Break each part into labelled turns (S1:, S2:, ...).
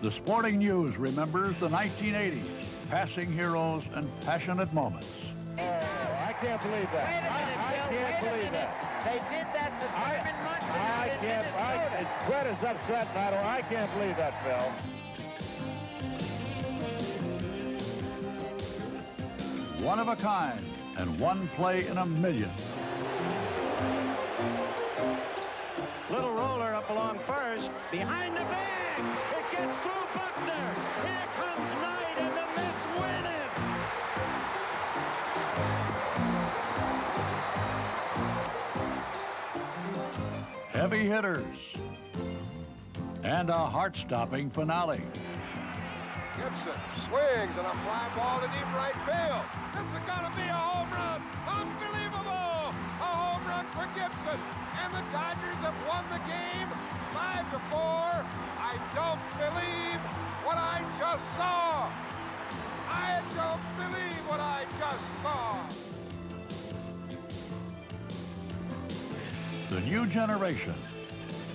S1: The Sporting News remembers the 1980s, passing heroes and passionate moments.
S2: Oh, I can't believe that.
S3: Wait a minute,
S2: I can't believe that.
S3: They did that to Thurman Munson out in Minnesota.
S2: Brett is upset, and I can't believe that, Phil.
S1: One of a kind, and one play in a million.
S3: Little roller up along first, behind the bag. It gets through Buckner. Here comes Knight, and the Mets win it.
S1: Heavy hitters. And a heart-stopping finale.
S4: Gibson swings and a fly ball to deep right field. This is going to be a home run. Unbelievable! A home run for Gibson. And the Dodgers have won the game 5-4. I don't believe what I just saw. I don't believe what I just saw.
S1: The new generation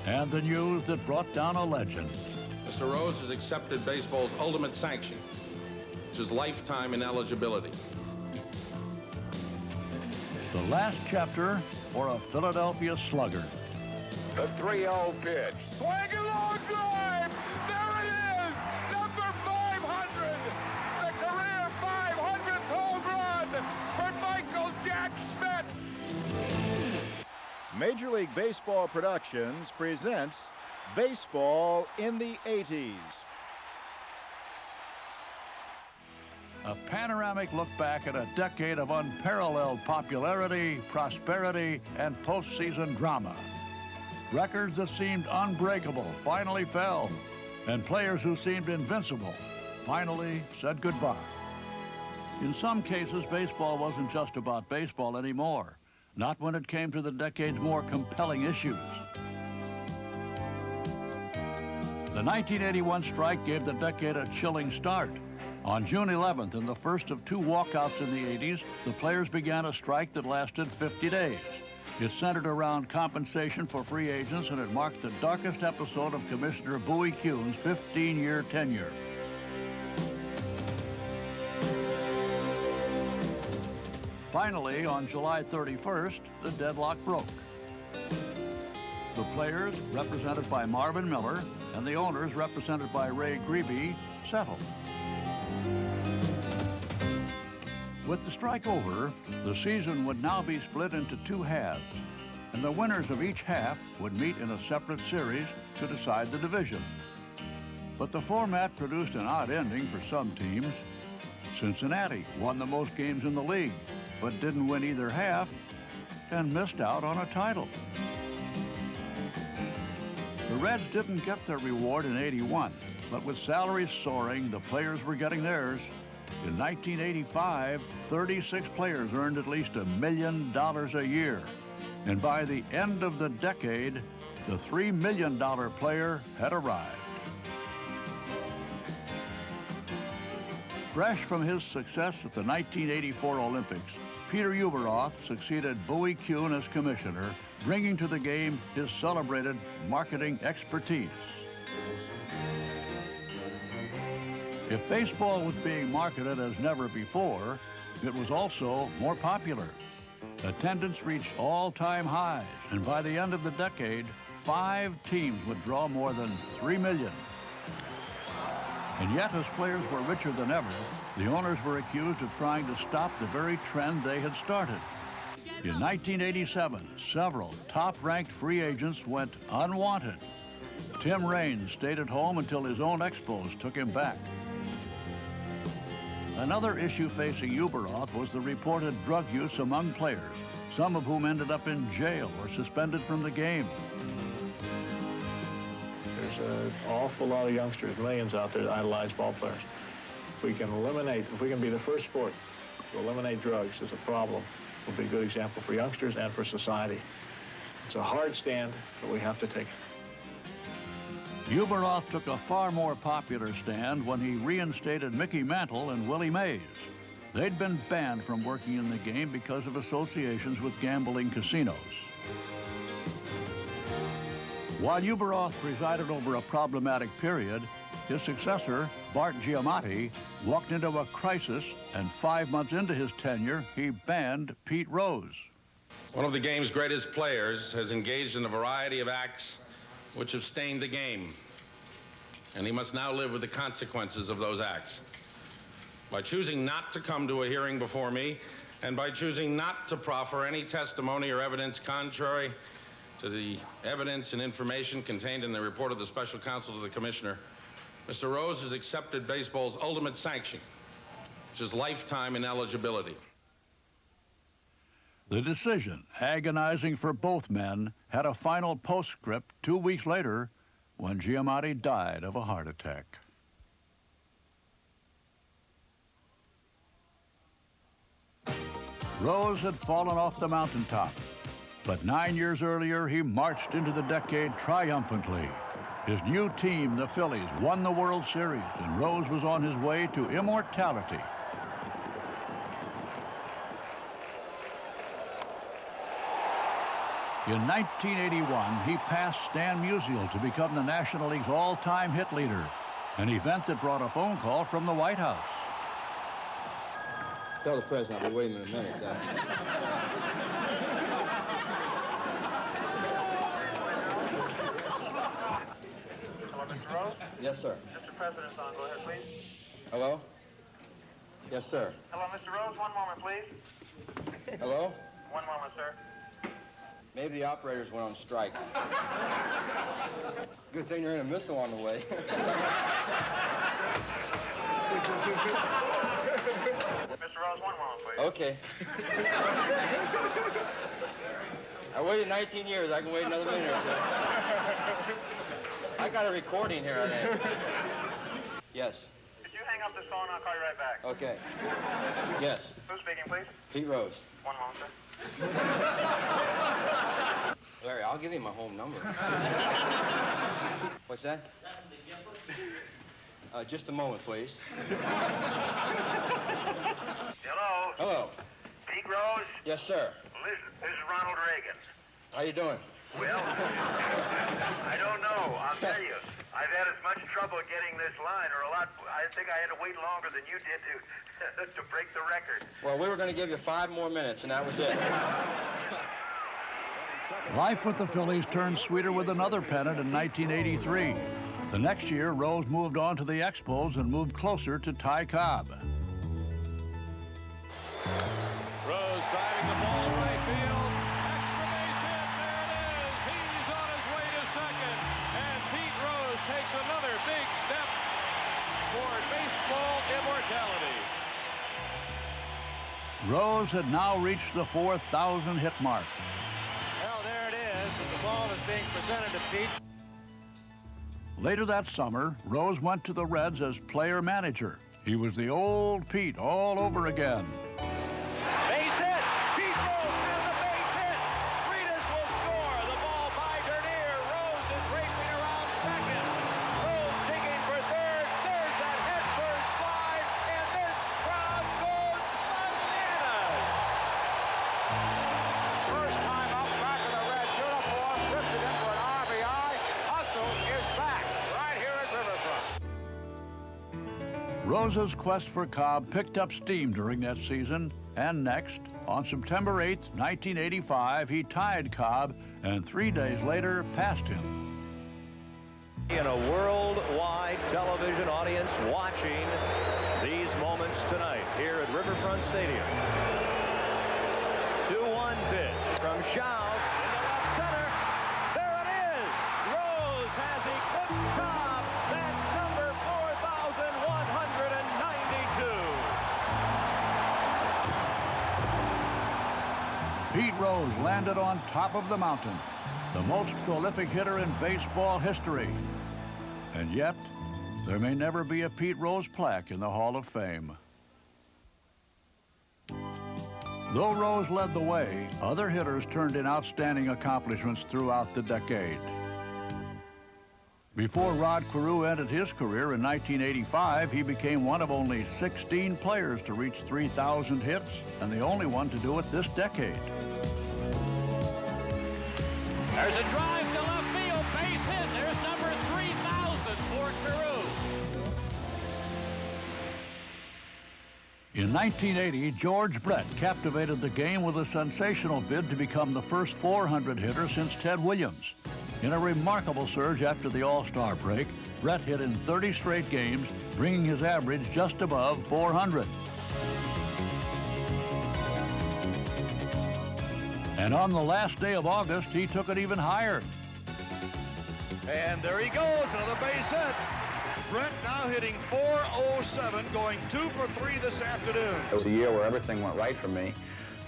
S1: and the news that brought down a legend.
S5: Mr. Rose has accepted baseball's ultimate sanction, which is lifetime ineligibility.
S1: The last chapter for a Philadelphia slugger.
S4: The 3-0 pitch.
S2: Swing and long drive. There it is. Number 500. The career 500th home run for Michael Jack Schmidt. Major League Baseball Productions presents Baseball in the 80s.
S1: A panoramic look back at a decade of unparalleled popularity, prosperity, and postseason drama. Records that seemed unbreakable finally fell, and players who seemed invincible finally said goodbye. In some cases, baseball wasn't just about baseball anymore, not when it came to the decade's more compelling issues. The 1981 strike gave the decade a chilling start. On June 11th, in the first of two walkouts in the 80s, the players began a strike that lasted 50 days. It centered around compensation for free agents, and it marked the darkest episode of Commissioner Bowie Kuhn's 15-year tenure. Finally, on July 31st, the deadlock broke. The players, represented by Marvin Miller, and the owners, represented by Ray Grebe, settled. With the strike over, the season would now be split into two halves, and the winners of each half would meet in a separate series to decide the division. But the format produced an odd ending for some teams. Cincinnati won the most games in the league, but didn't win either half and missed out on a title. The Reds didn't get their reward in '81, but with salaries soaring, the players were getting theirs. In 1985, 36 players earned at least $1 million a year. And by the end of the decade, the $3 million player had arrived. Fresh from his success at the 1984 Olympics, Peter Ueberroth succeeded Bowie Kuhn as commissioner, bringing to the game his celebrated marketing expertise. If baseball was being marketed as never before, it was also more popular. Attendance reached all-time highs, and by the end of the decade, 5 teams would draw more than 3 million. And yet, as players were richer than ever, the owners were accused of trying to stop the very trend they had started. In 1987, several top-ranked free agents went unwanted. Tim Raines stayed at home until his own Expos took him back. Another issue facing Ueberroth was the reported drug use among players, some of whom ended up in jail or suspended from the game.
S6: There's an awful lot of youngsters, millions out there that idolize ball players. If we can be the first sport to eliminate drugs as a problem, it will be a good example for youngsters and for society. It's a hard stand, but we have to take it.
S1: Ueberroth took a far more popular stand when he reinstated Mickey Mantle and Willie Mays. They'd been banned from working in the game because of associations with gambling casinos. While Ueberroth presided over a problematic period, His successor, Bart Giamatti, walked into a crisis, and 5 months into his tenure, he banned Pete Rose.
S5: One of the game's greatest players has engaged in a variety of acts which have stained the game, and he must now live with the consequences of those acts. By choosing not to come to a hearing before me, and by choosing not to proffer any testimony or evidence contrary to the evidence and information contained in the report of the special counsel to the commissioner, Mr. Rose has accepted baseball's ultimate sanction, which is lifetime ineligibility.
S1: The decision, agonizing for both men, had a final postscript 2 weeks later when Giamatti died of a heart attack. Rose had fallen off the mountaintop, but 9 years earlier he marched into the decade triumphantly. His new team, the Phillies, won the World Series, and Rose was on his way to immortality. In 1981, he passed Stan Musial to become the National League's all-time hit leader, an event that brought a phone call from the White House.
S7: Tell the president I'll be waiting in a minute.
S8: Hello, Mr. Rose?
S7: Yes, sir.
S8: Mr. President's on. Go ahead, please.
S7: Hello? Yes, sir.
S8: Hello, Mr. Rose. One moment, please.
S7: Hello?
S8: One moment, sir.
S7: Maybe the operators went on strike. Good thing there ain't a missile on the way.
S8: Mr. Rose, one moment, please.
S7: Okay. I waited 19 years. I can wait another minute or so. I got a recording here on that. Yes.
S8: Could you hang up this phone? I'll call you right back.
S7: Okay. Yes.
S8: Who's speaking, please?
S7: Pete Rose.
S8: One moment, sir.
S7: Larry, I'll give you my home number. What's that? Just a moment, please.
S8: Hello?
S7: Hello.
S8: Pete Rose?
S7: Yes, sir.
S8: This is Ronald Reagan.
S7: How you doing?
S8: Well, I don't know. I'll tell you. I've had as much trouble getting this line, or a lot. I think I had to wait longer than you did to break the record.
S7: Well, we were going to give you 5 more minutes, and that was it.
S1: Life with the Phillies turned sweeter with another pennant in 1983. The next year, Rose moved on to the Expos and moved closer to Ty Cobb.
S2: Rose driving the ball to right field. Extra base hit. There it is. He's on his way to second. And Pete Rose takes another big step toward baseball immortality.
S1: Rose had now reached the 4,000 hit mark.
S3: Well, there it is. And the ball is being presented to Pete.
S1: Later that summer, Rose went to the Reds as player-manager. He was the old Pete all over again.
S3: Base hit. Pete Rose has a base hit. Reedus will score. The ball by Dernier. Rose is racing around second. Rose digging for third. There's that headfirst slide, and this crowd goes bananas. First time up back in the red uniform, puts it in for an RBI. Hustle is back right here at Riverfront.
S1: Rose's quest for Cobb picked up steam during that season, and next, on September 8, 1985, he tied Cobb, and 3 days later, passed him.
S9: In a worldwide television audience watching these moments tonight here at Riverfront Stadium. 2-1 pitch from Shaw into left center. There it is. Rose has eclipsed Cobb. That's number 4,192.
S1: Pete Rose landed on top of the mountain, the most prolific hitter in baseball history. And yet, there may never be a Pete Rose plaque in the Hall of Fame. Though Rose led the way, other hitters turned in outstanding accomplishments throughout the decade. Before Rod Carew ended his career in 1985, he became one of only 16 players to reach 3,000 hits, and the only one to do it this decade.
S2: There's a drive to left field, base hit. There's number 3,000 for Carew.
S1: In 1980, George Brett captivated the game with a sensational bid to become the first 400 hitter since Ted Williams. In a remarkable surge after the All-Star break, Brett hit in 30 straight games, bringing his average just above 400. And on the last day of August, he took it even higher.
S9: And there he goes, another base hit. Brett now hitting .407, going 2 for 3 this afternoon.
S10: It was a year where everything went right for me.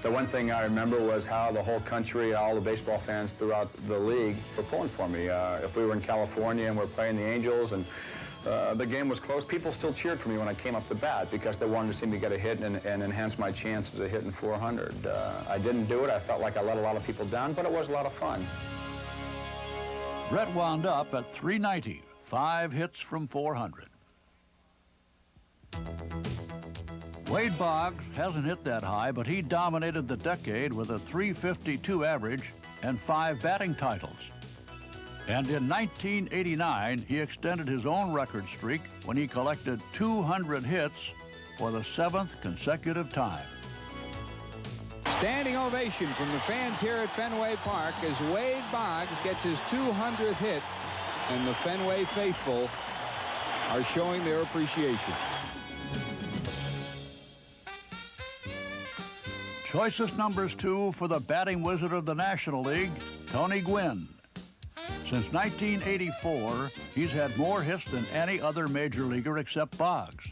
S10: The one thing I remember was how the whole country, all the baseball fans throughout the league were pulling for me. If we were in California and we were playing the Angels and the game was close, people still cheered for me when I came up to bat because they wanted to see me get a hit and enhance my chances of hitting 400. I didn't do it. I felt like I let a lot of people down, but it was a lot of fun.
S1: Brett wound up at .390, 5 hits from 400. Wade Boggs hasn't hit that high, but he dominated the decade with a .352 average and 5 batting titles. And in 1989, he extended his own record streak when he collected 200 hits for the 7th consecutive time.
S11: Standing ovation from the fans here at Fenway Park as Wade Boggs gets his 200th hit, and the Fenway faithful are showing their appreciation.
S1: Choicest numbers 2 for the batting wizard of the National League, Tony Gwynn. Since 1984, he's had more hits than any other major leaguer except Boggs.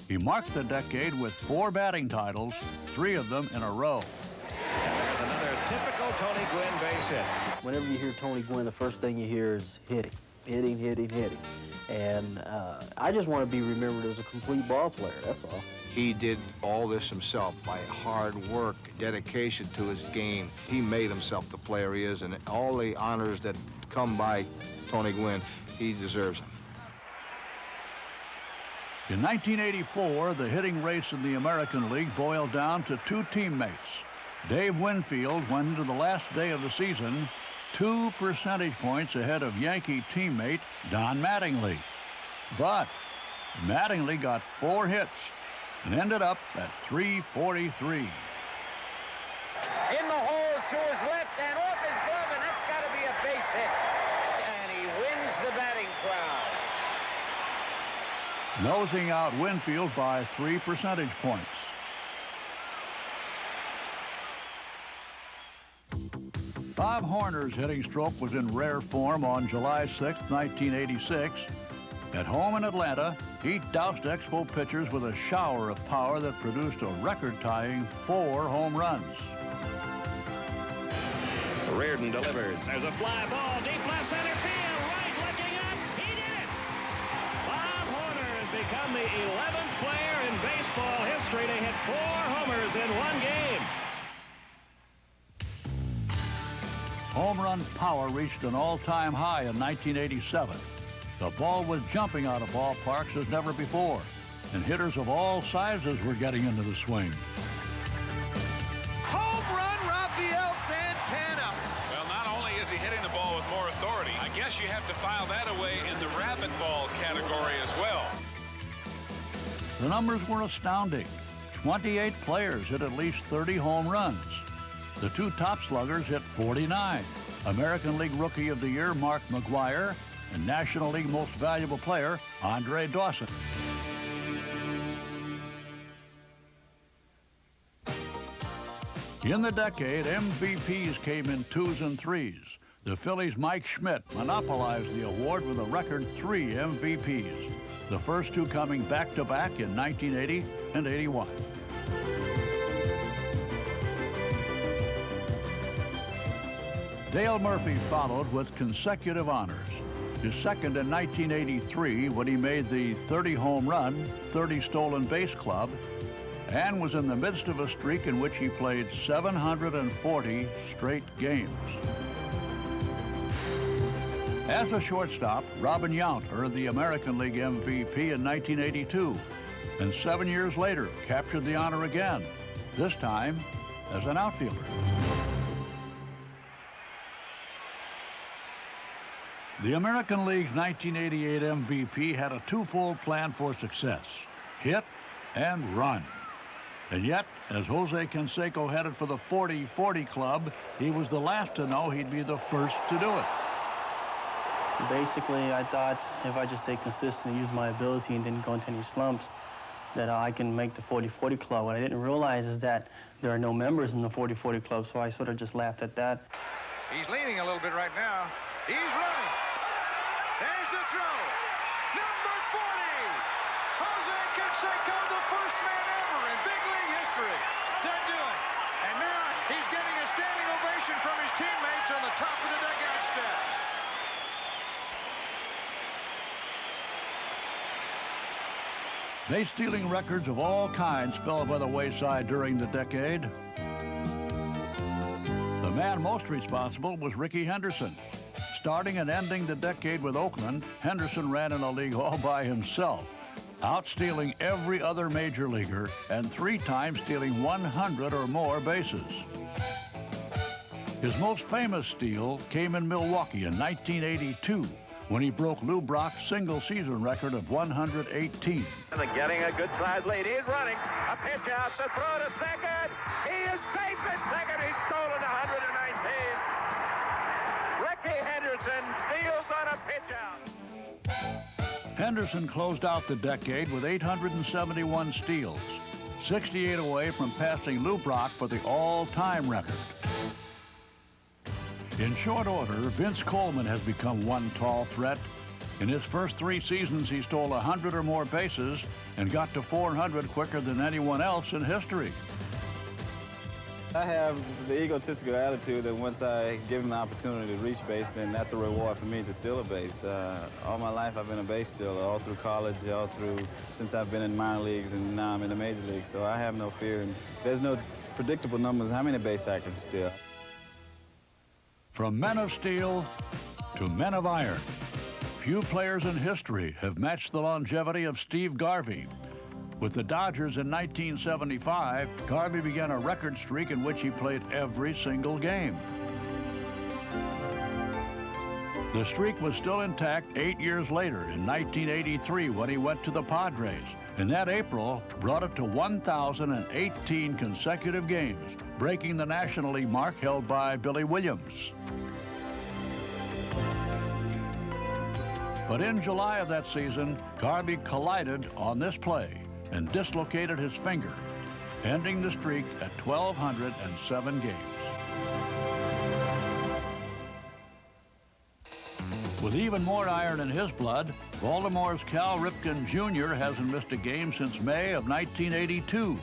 S1: He marked the decade with 4 batting titles, 3 of them in a row.
S9: And there's another typical Tony Gwynn base hit.
S12: Whenever you hear Tony Gwynn, the first thing you hear is hitting. And I just want to be remembered as a complete ball player, that's all.
S13: He did all this himself by hard work, dedication to his game. He made himself the player he is, and all the honors that come by Tony Gwynn, he deserves them.
S1: In 1984, the hitting race in the American League boiled down to 2 teammates. Dave Winfield went into the last day of the season 2 percentage points ahead of Yankee teammate Don Mattingly. But Mattingly got 4 hits and ended up at .343.
S3: In the hole to his left and off his glove, and that's got to be a base hit. And he wins the batting crown.
S1: Nosing out Winfield by 3 percentage points. Bob Horner's hitting stroke was in rare form on July 6, 1986. At home in Atlanta, he doused Expo pitchers with a shower of power that produced a record-tying 4 home runs.
S9: Reardon delivers. There's a fly ball, deep left center field. Right looking up. He did it! Bob Horner has become the 11th player in baseball history to hit 4 homers in 1 game.
S1: Home run power reached an all-time high in 1987. The ball was jumping out of ballparks as never before, and hitters of all sizes were getting into the swing.
S9: Home run, Rafael Santana.
S2: Well, not only is he hitting the ball with more authority, I guess you have to file that away in the rapid ball category as well.
S1: The numbers were astounding. 28 players hit at least 30 home runs. The 2 top sluggers hit 49. American League Rookie of the Year, Mark McGwire, and National League Most Valuable Player, Andre Dawson. In the decade, MVPs came in 2s and 3s. The Phillies' Mike Schmidt monopolized the award with a record 3 MVPs, the first 2 coming back-to-back in 1980 and 81. Dale Murphy followed with consecutive honors. His second in 1983 when he made the 30 home run, 30 stolen base club, and was in the midst of a streak in which he played 740 straight games. As a shortstop, Robin Yount earned the American League MVP in 1982, and 7 years later captured the honor again, this time as an outfielder. The American League's 1988 MVP had a 2-fold plan for success: hit and run. And yet, as Jose Canseco headed for the 40-40 club, he was the last to know he'd be the first to do it.
S12: Basically, I thought if I just stay consistent and use my ability and didn't go into any slumps, that I can make the 40-40 club. What I didn't realize is that there are no members in the 40-40 club, so I sort of just laughed at that.
S4: He's leaning a little bit right now. He's running. There's the throw. Number 40. Jose Canseco, the first man ever in big league history to do it. And now he's getting a standing ovation from his teammates on the top of the dugout step.
S1: Base-stealing records of all kinds fell by the wayside during the decade. The man most responsible was Rickey Henderson. Starting and ending the decade with Oakland, Henderson ran in a league all by himself, outstealing every other major leaguer and 3 times stealing 100 or more bases. His most famous steal came in Milwaukee in 1982, when he broke Lou Brock's single-season record of 118.
S3: And getting a good size lead. He's running. A pitch out. The throw to second. He is safe at second. He's stolen 119. Rickey Henderson steals on a pitch out.
S1: Henderson closed out the decade with 871 steals, 68 away from passing Lou Brock for the all-time record. In short order, Vince Coleman has become one tall threat. In his first 3 seasons, he stole 100 or more bases and got to 400 quicker than anyone else in history.
S14: I have the egotistical attitude that once I give him the opportunity to reach base, then that's a reward for me to steal a base. All my life I've been a base stealer, all through college, all through since I've been in minor leagues, and now I'm in the major leagues, so I have no fear. And there's no predictable numbers how many base I can steal.
S1: From men of steel to men of iron, few players in history have matched the longevity of Steve Garvey. With the Dodgers in 1975, Garvey began a record streak in which he played every single game. The streak was still intact 8 years later in 1983 when he went to the Padres, and that April brought it to 1,018 consecutive games, breaking the National League mark held by Billy Williams. But in July of that season, Garvey collided on this play and dislocated his finger, ending the streak at 1,207 games. With even more iron in his blood, Baltimore's Cal Ripken Jr. hasn't missed a game since May of 1982.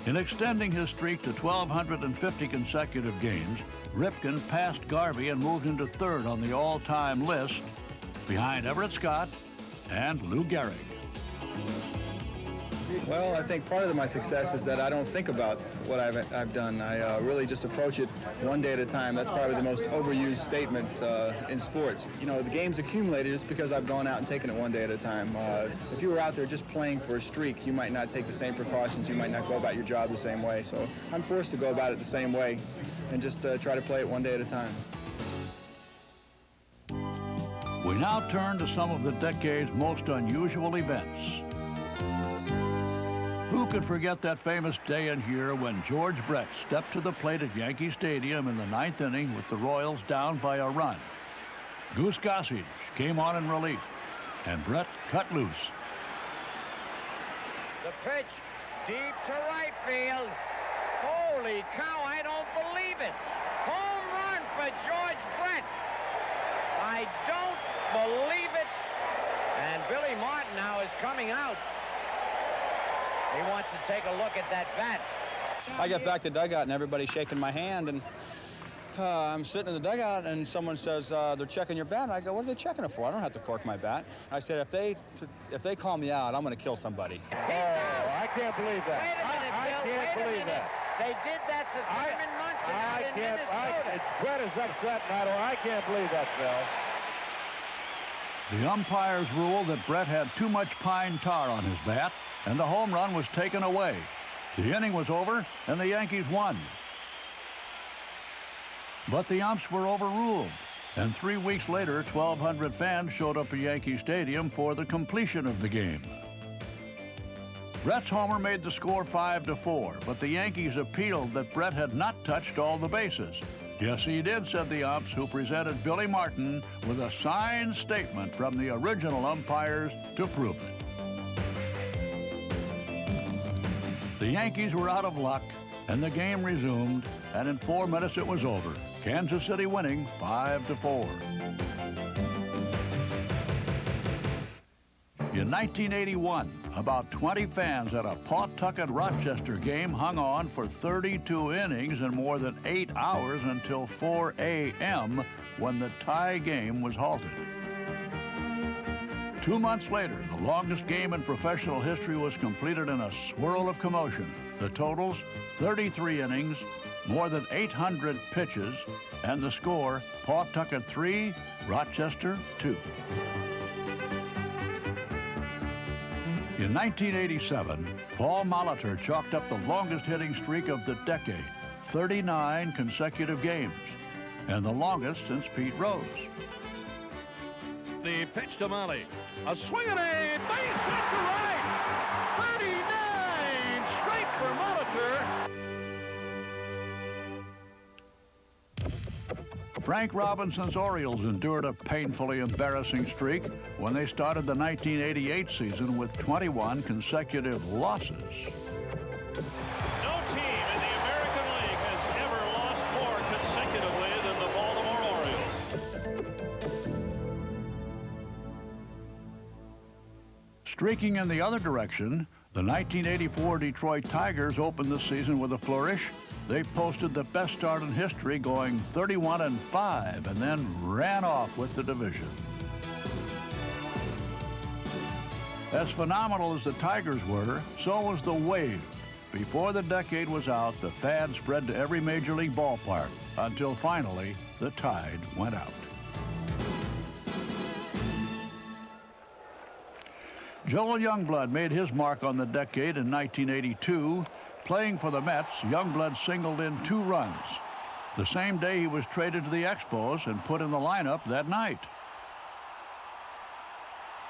S1: In extending his streak to 1,250 consecutive games, Ripken passed Garvey and moved into 3rd on the all-time list, behind Everett Scott and Lou Gehrig.
S10: Well, I think part of my success is that I don't think about what I've done. I really just approach it one day at a time. That's probably the most overused statement in sports. You know, the game's accumulated just because I've gone out and taken it one day at a time. If you were out there just playing for a streak, you might not take the same precautions. You might not go about your job the same way. So I'm forced to go about it the same way and just try to play it one day at a time.
S1: We now turn to some of the decade's most unusual events. Who could forget that famous day and year when George Brett stepped to the plate at Yankee Stadium in the 9th inning with the Royals down by a run? Goose Gossage came on in relief, and Brett cut loose.
S3: The pitch deep to right field. Holy cow, I don't believe it. Home run for George Brett. I don't believe it. And Billy Martin now is coming out. He wants to take a look at that bat.
S14: I get back to the dugout and everybody's shaking my hand, and I'm sitting in the dugout and someone says they're checking your bat. And I go, what are they checking it for? I don't have to cork my bat. I said, if they call me out, I'm going to kill somebody.
S3: Oh, I can't believe that. Wait a minute, Bill. I can't believe that. They did that to Thurman Munson out in Minnesota.
S4: Brett is upset, and I can't believe that, Phil.
S1: The umpires ruled that Brett had too much pine tar on his bat, and the home run was taken away. The inning was over, and the Yankees won. But the umps were overruled, and 3 weeks later, 1,200 fans showed up at Yankee Stadium for the completion of the game. Brett's homer made the score 5-4, but the Yankees appealed that Brett had not touched all the bases. Yes, he did, said the umps, who presented Billy Martin with a signed statement from the original umpires to prove it. The Yankees were out of luck, and the game resumed, and in 4 minutes it was over. Kansas City winning 5-4. In 1981, about 20 fans at a Pawtucket-Rochester game hung on for 32 innings and more than 8 hours until 4 a.m. when the tie game was halted. 2 months later, the longest game in professional history was completed in a swirl of commotion. The totals, 33 innings, more than 800 pitches, and the score, Pawtucket 3, Rochester 2. In 1987, Paul Molitor chalked up the longest hitting streak of the decade, 39 consecutive games, and the longest since Pete Rose.
S2: The pitch to Molly. A swing and a base hit to right. 39 straight for Molitor.
S1: Frank Robinson's Orioles endured a painfully embarrassing streak when they started the 1988 season with 21 consecutive losses.
S2: No team in the American League has ever lost more consecutively than the Baltimore Orioles.
S1: Streaking in the other direction, the 1984 Detroit Tigers opened the season with a flourish. They posted the best start in history, going 31-5, and then ran off with the division. As phenomenal as the Tigers were, so was the wave. Before the decade was out, the fad spread to every major league ballpark, until finally the tide went out. Joel Youngblood made his mark on the decade in 1982. Playing for the Mets, Youngblood singled in 2 runs. The same day he was traded to the Expos and put in the lineup that night.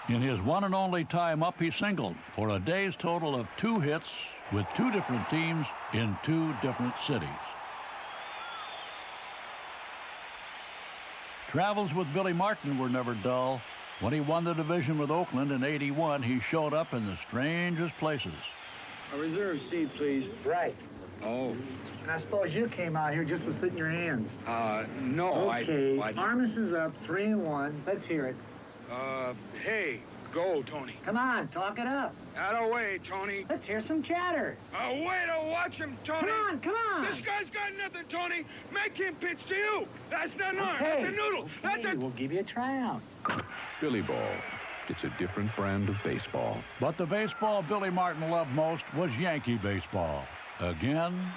S1: In his one and only time up, he singled for a day's total of 2 hits with 2 different teams in 2 different cities. Travels with Billy Martin were never dull. When he won the division with Oakland in '81, he showed up in the strangest places.
S15: A reserve seat, please.
S16: Right.
S15: Oh.
S16: And I suppose you came out here just to sit in your hands.
S15: No,
S16: okay. Armis is up, 3-1. Let's hear it.
S15: Hey, go, Tony.
S16: Come on, talk it up.
S15: Out of the way, Tony.
S16: Let's hear some chatter.
S15: Way to watch him, Tony.
S16: Come on.
S15: This guy's got nothing, Tony. Make him pitch to you. That's not an arm.
S16: Okay.
S15: That's a noodle.
S16: Okay, we'll give you a tryout.
S17: Billyball. It's a different brand of baseball.
S1: But the baseball Billy Martin loved most was Yankee baseball. Again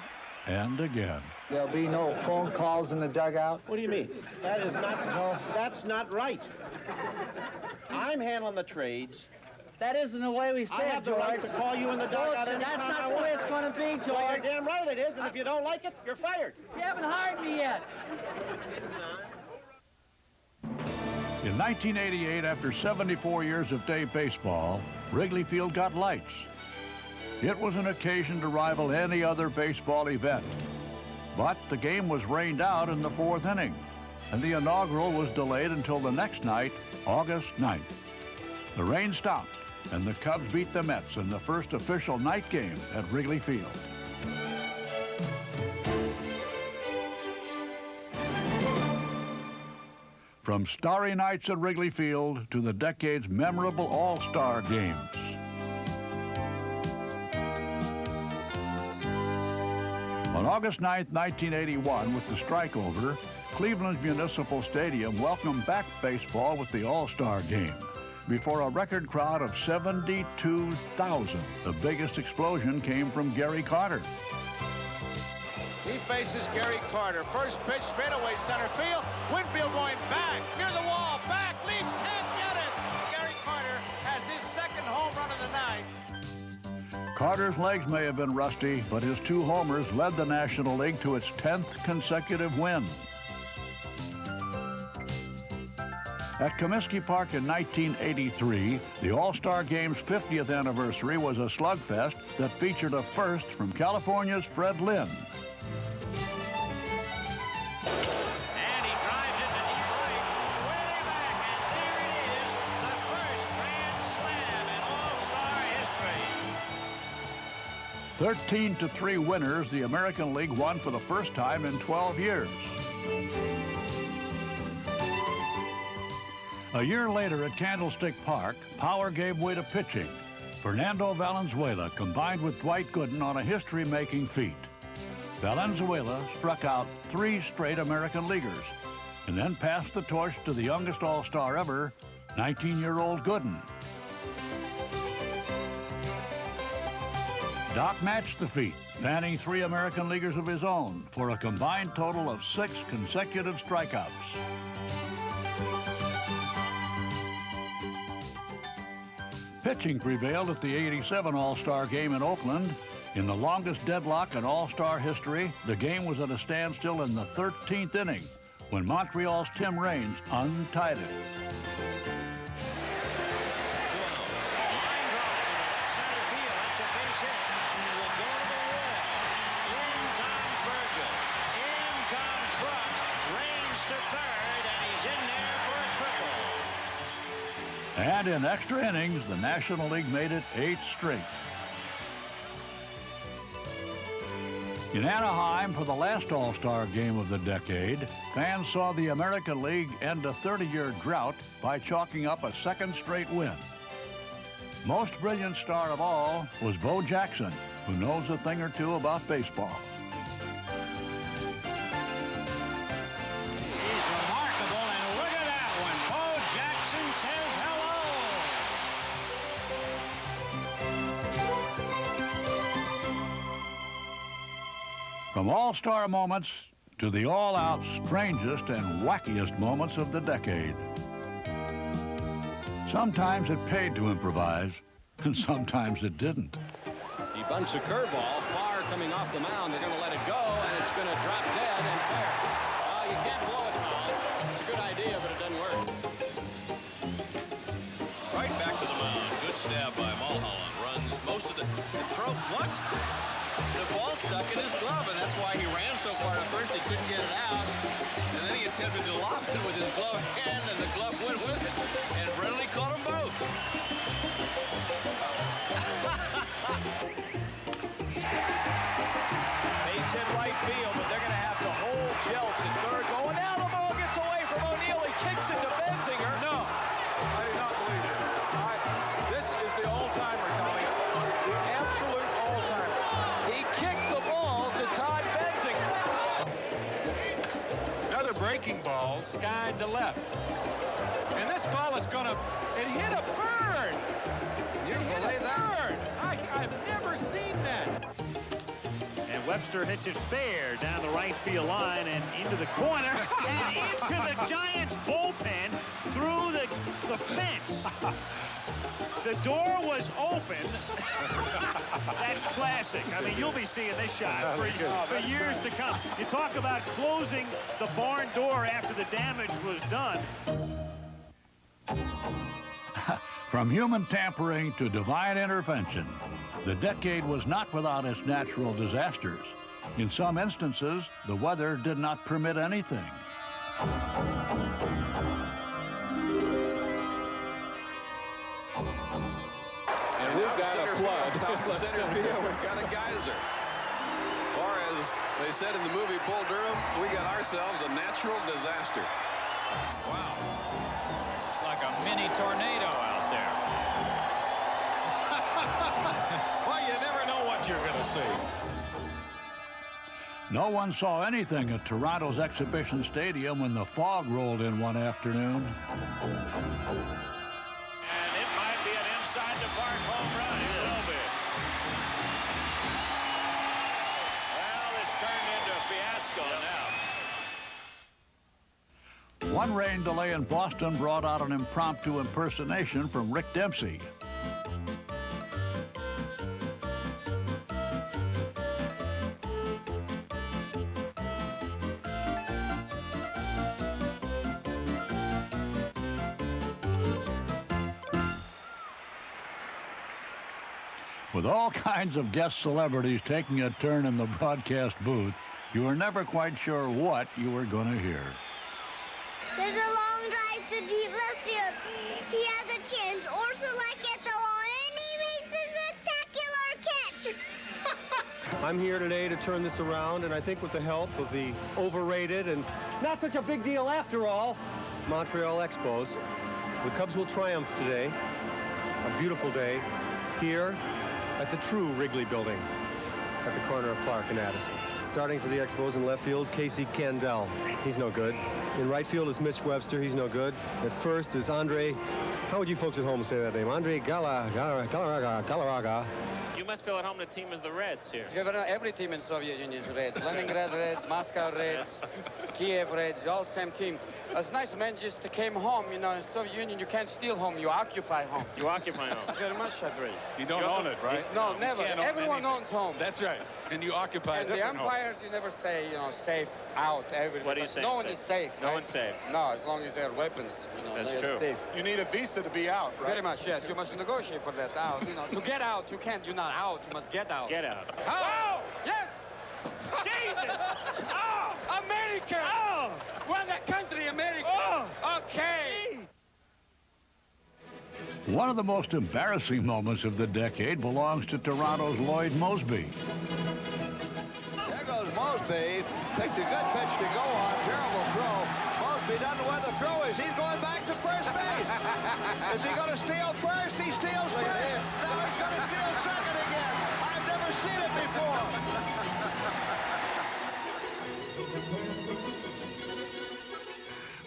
S1: and again.
S16: There'll be no phone calls in the dugout?
S18: What do you mean? That is not, that's not right. I'm handling the trades.
S19: That isn't the way we say it,
S18: I have the right to call you in the dugout anytime
S19: That's
S18: I
S19: not the
S18: want.
S19: way it's going to be, George.
S18: Well, you're damn right it is, and if you don't like it, you're fired.
S19: You haven't hired me yet.
S1: In 1988, after 74 years of day baseball, Wrigley Field got lights. It was an occasion to rival any other baseball event. But the game was rained out in the 4th inning, and the inaugural was delayed until the next night, August 9th. The rain stopped, and the Cubs beat the Mets in the first official night game at Wrigley Field. From starry nights at Wrigley Field to the decade's memorable All-Star games. On August 9th, 1981, with the strike over, Cleveland's Municipal Stadium welcomed back baseball with the All-Star game. Before a record crowd of 72,000, the biggest explosion came from Gary Carter.
S3: He faces Gary Carter. First pitch straightaway center field. Winfield going back, near the wall, back, leaps, can't get it. Gary Carter has his 2nd home run of the night.
S1: Carter's legs may have been rusty, but his 2 homers led the National League to its 10th consecutive win. At Comiskey Park in 1983, the All-Star Game's 50th anniversary was a slugfest that featured a first from California's Fred Lynn.
S3: And he drives it to deep right, way back, and there it is, the first grand slam in All-Star history.
S1: 13-3 winners, the American League won for the first time in 12 years. A year later at Candlestick Park, power gave way to pitching. Fernando Valenzuela combined with Dwight Gooden on a history-making feat. Valenzuela struck out 3 straight American leaguers and then passed the torch to the youngest All-Star ever, 19-year-old Gooden. Doc matched the feat, fanning 3 American leaguers of his own for a combined total of 6 consecutive strikeouts. Pitching prevailed at the '87 All-Star Game in Oakland. In the longest deadlock in All-Star history, the game was at a standstill in the 13th inning when Montreal's Tim Raines untied it. And in extra innings, the National League made it 8 straight. In Anaheim, for the last All-Star Game of the decade, fans saw the American League end a 30-year drought by chalking up a second straight win. Most brilliant star of all was Bo Jackson, who knows a thing or two about baseball. From all-star moments to the all-out strangest and wackiest moments of the decade. Sometimes it paid to improvise, and sometimes it didn't.
S20: He bunts a curveball, far coming off the mound. They're going to let it go, and it's going to drop dead and fair. You can't blow it foul. It's a good idea, but it doesn't work.
S3: Right back to the mound. Good stab by Mel Allen. Runs most of the throw. What? The ball stuck in his glove, and that's why he ran so far at first he couldn't get it out. And then he attempted to lob it with his glove hand, and the glove went with it. And Brennan caught them both.
S2: Base hit right field, but they're going to have to hold Jeltz at third. Going down, the ball gets away from O'Neill. He kicks it to Benzinger.
S4: No, I do not believe it. This is the old-timer, Tommy. The absolute old-timer.
S2: He kicked the ball to Todd Benzinger.
S15: Another breaking ball, skied to left. And this ball is going to, it hit a bird.
S4: You believe that?
S15: I've never seen that.
S21: And Webster hits it fair down the right field line and into the corner and into the Giants bullpen through the fence. The door was open. That's classic. I mean, you'll be seeing this shot for years to come. You talk about closing the barn door after the damage was done.
S1: From human tampering to divine intervention, the decade was not without its natural disasters. In some instances, the weather did not permit anything.
S5: And we've got a flood. Center field, we've got a geyser. Or as they said in the movie Bull Durham, we got ourselves a natural disaster.
S2: Wow. It's like a mini tornado out there.
S15: Well, you never know what you're going to see.
S1: No one saw anything at Toronto's Exhibition Stadium when the fog rolled in one afternoon.
S21: And it might be an inside-the-park home run. It will be. Well, it's turned into a fiasco now.
S1: One rain delay in Boston brought out an impromptu impersonation from Rick Dempsey. With all kinds of guest celebrities taking a turn in the broadcast booth, you were never quite sure what you were going to hear.
S6: There's a long drive to deep left field. He has a chance. Ursula at the lawn, and he makes a spectacular catch.
S18: I'm here today to turn this around, and I think with the help of the overrated and not such a big deal after all, Montreal Expos, the Cubs will triumph today. A beautiful day here at the true Wrigley building at the corner of Clark and Addison. Starting for the Expos in left field, Casey Candel. He's no good. In right field is Mitch Webster. He's no good. At first is Andre, how would you folks at home say that name? Andre Galarraga.
S22: You must feel at home the team is the Reds here.
S23: Every team in Soviet Union is Reds. Leningrad Reds, Moscow Reds, Kiev Reds, all same team. It's nice, man, just came home, you know, in Soviet Union, you can't steal home, you occupy home.
S22: You occupy home.
S23: Very much agree.
S24: You don't own it, right?
S23: No, never. Everyone owns home.
S24: That's right. And you occupy
S23: and
S24: a different
S23: the umpires, you never say, you know, safe out.
S22: What do you say?
S23: No one is safe.
S22: No
S23: right?
S22: one's safe.
S23: No, as long as they have weapons, you know,
S22: that's
S23: they're
S22: true.
S23: safe.
S24: You need a visa to be out, right?
S23: Very much, yes. You must negotiate for that out. You know, to get out, you can't. You're not out. You must get out.
S22: Get out.
S23: Oh! Yes!
S22: Jesus!
S23: Oh! America!
S22: Oh!
S23: We're the country, America!
S22: Oh!
S23: Okay!
S1: One of the most embarrassing moments of the decade belongs to Toronto's Lloyd Moseby.
S25: There goes Moseby. Picked a good pitch to go on. Terrible throw. Moseby doesn't know where the throw is. He's going back to first base. Is he going to steal first? He steals first. Now he's going to steal second again. I've never seen it before.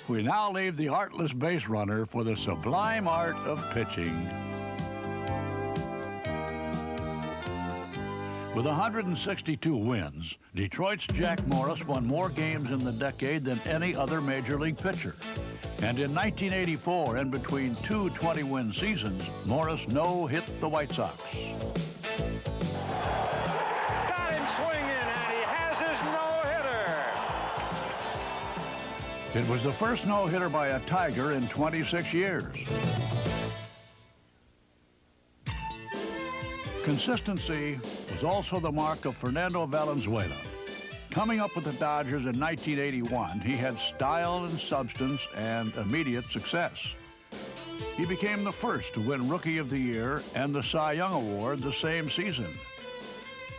S1: We now leave the artless base runner for the sublime art of pitching. With 162 wins, Detroit's Jack Morris won more games in the decade than any other Major League pitcher. And in 1984, in between two 20-win seasons, Morris no-hit the White Sox.
S2: Got him swinging, and he has his no-hitter.
S1: It was the first no-hitter by a Tiger in 26 years. Consistency was also the mark of Fernando Valenzuela. Coming up with the Dodgers in 1981, he had style and substance and immediate success. He became the first to win Rookie of the Year and the Cy Young Award the same season.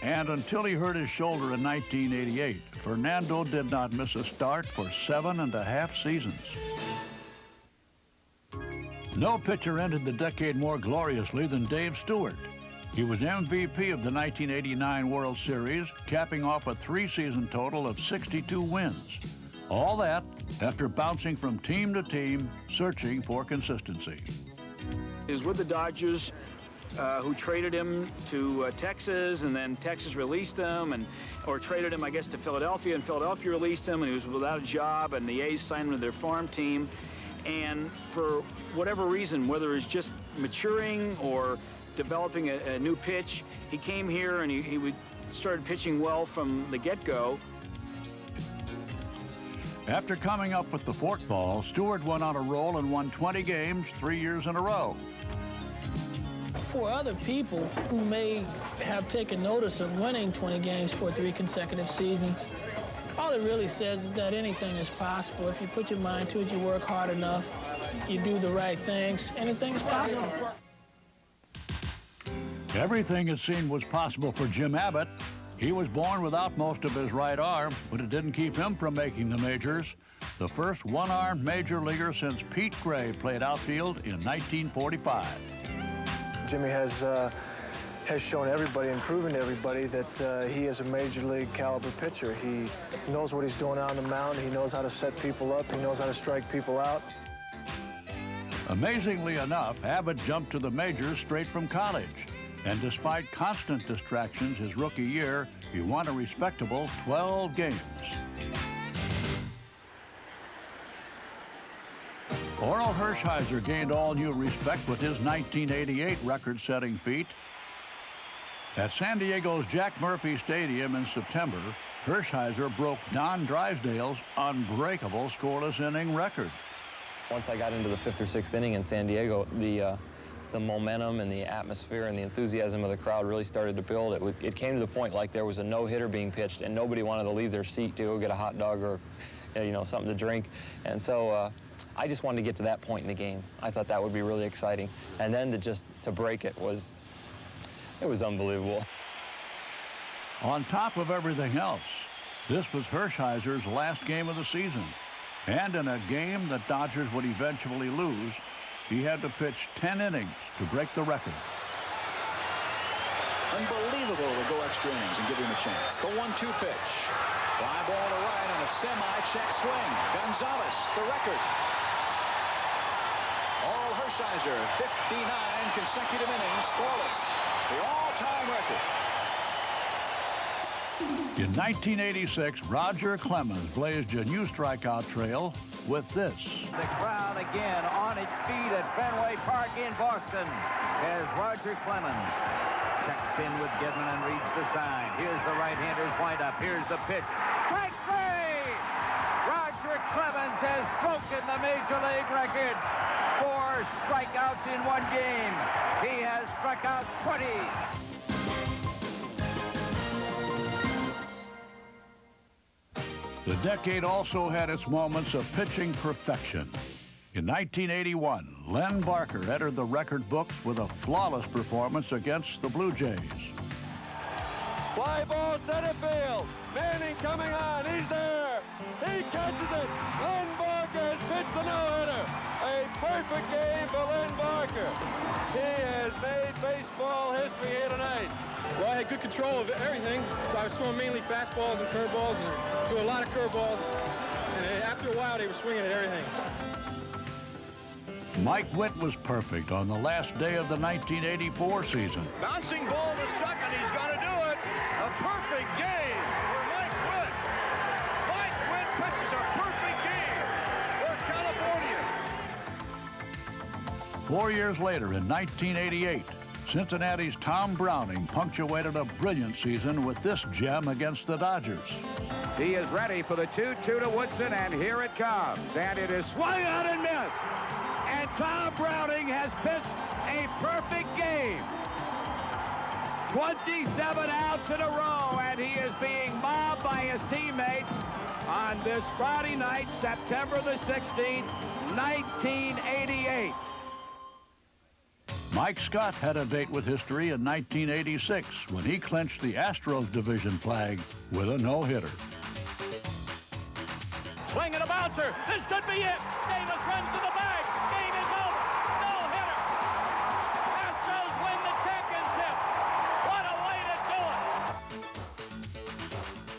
S1: And until he hurt his shoulder in 1988, Fernando did not miss a start for 7.5 seasons. No pitcher ended the decade more gloriously than Dave Stewart. He was MVP of the 1989 World Series, capping off a 3-season total of 62 wins. All that after bouncing from team to team, searching for consistency.
S26: He was with the Dodgers, who traded him to Texas, and then Texas released him, or traded him, I guess, to Philadelphia, and Philadelphia released him, and he was without a job, and the A's signed him to their farm team. And for whatever reason, whether it's just maturing or developing a new pitch, he came here and he started pitching well from the get-go.
S1: After coming up with the forkball, Stewart went on a roll and won 20 games 3 years in a row.
S27: For other people who may have taken notice of winning 20 games for 3 consecutive seasons, all it really says is that anything is possible. If you put your mind to it, you work hard enough, you do the right things, anything is possible.
S1: Everything it seemed was possible for Jim Abbott. He was born without most of his right arm, but it didn't keep him from making the majors. The first one-armed major leaguer since Pete Gray played outfield in 1945.
S28: Jimmy has shown everybody and proven to everybody that he is a major league caliber pitcher. He knows what he's doing on the mound. He knows how to set people up. He knows how to strike people out.
S1: Amazingly enough, Abbott jumped to the majors straight from college. And despite constant distractions his rookie year, he won a respectable 12 games. Orel Hershiser gained all new respect with his 1988 record-setting feat. At San Diego's Jack Murphy Stadium in September, Hershiser broke Don Drysdale's unbreakable scoreless inning record.
S29: Once I got into the 5th or 6th inning in San Diego, the
S7: the momentum and the atmosphere and the enthusiasm of the crowd really started to build. It came to the point like there was a no-hitter being pitched and nobody wanted to leave their seat to go get a hot dog or, you know, something to drink. And so I just wanted to get to that point in the game. I thought that would be really exciting. And then to break it was unbelievable.
S1: On top of everything else, this was Hershiser's last game of the season. And in a game that Dodgers would eventually lose, he had to pitch 10 innings to break the record.
S8: Unbelievable to go extra innings and give him a chance. The 1-2 pitch. Fly ball to right on a semi-check swing. Gonzalez, the record. All Hershiser, 59 consecutive innings, scoreless. The all-time record.
S1: In 1986, Roger Clemens blazed a new strikeout trail with this.
S3: The crowd again on its feet at Fenway Park in Boston as Roger Clemens checks in with Goodman and reads the sign. Here's the right-hander's windup. Here's the pitch. Strike three! Roger Clemens has broken the Major League record for strikeouts in one game. He has struck out 20.
S1: The decade also had its moments of pitching perfection. In 1981, Len Barker entered the record books with a flawless performance against the Blue Jays.
S4: Fly ball center field. Manning coming on. He's there. He catches it. Len Barker has pitched the no-hitter. A perfect game for Len Barker. He has made baseball history here tonight.
S9: Well, I had good control of everything. So I was throwing mainly fastballs and curveballs, and threw a lot of curveballs. And after a while, they were swinging at everything.
S1: Mike Witt was perfect on the last day of the 1984 season.
S4: Bouncing ball to second. He's got to do it. A perfect game for Mike Witt. Mike Witt pitches a perfect game for California.
S1: 4 years later, in 1988, Cincinnati's Tom Browning punctuated a brilliant season with this gem against the Dodgers.
S3: He is ready for the 2-2 to Woodson, and here it comes. And it is swung out and missed. And Tom Browning has pitched a perfect game. 27 outs in a row, and he is being mobbed by his teammates on this Friday night, September the 16th, 1988.
S1: Mike Scott had a date with history in 1986 when he clinched the Astros division flag with a no-hitter.
S2: Swing and a bouncer. This could be it. Davis runs to the bag. Game is over. No-hitter. Astros win the championship. What a way to do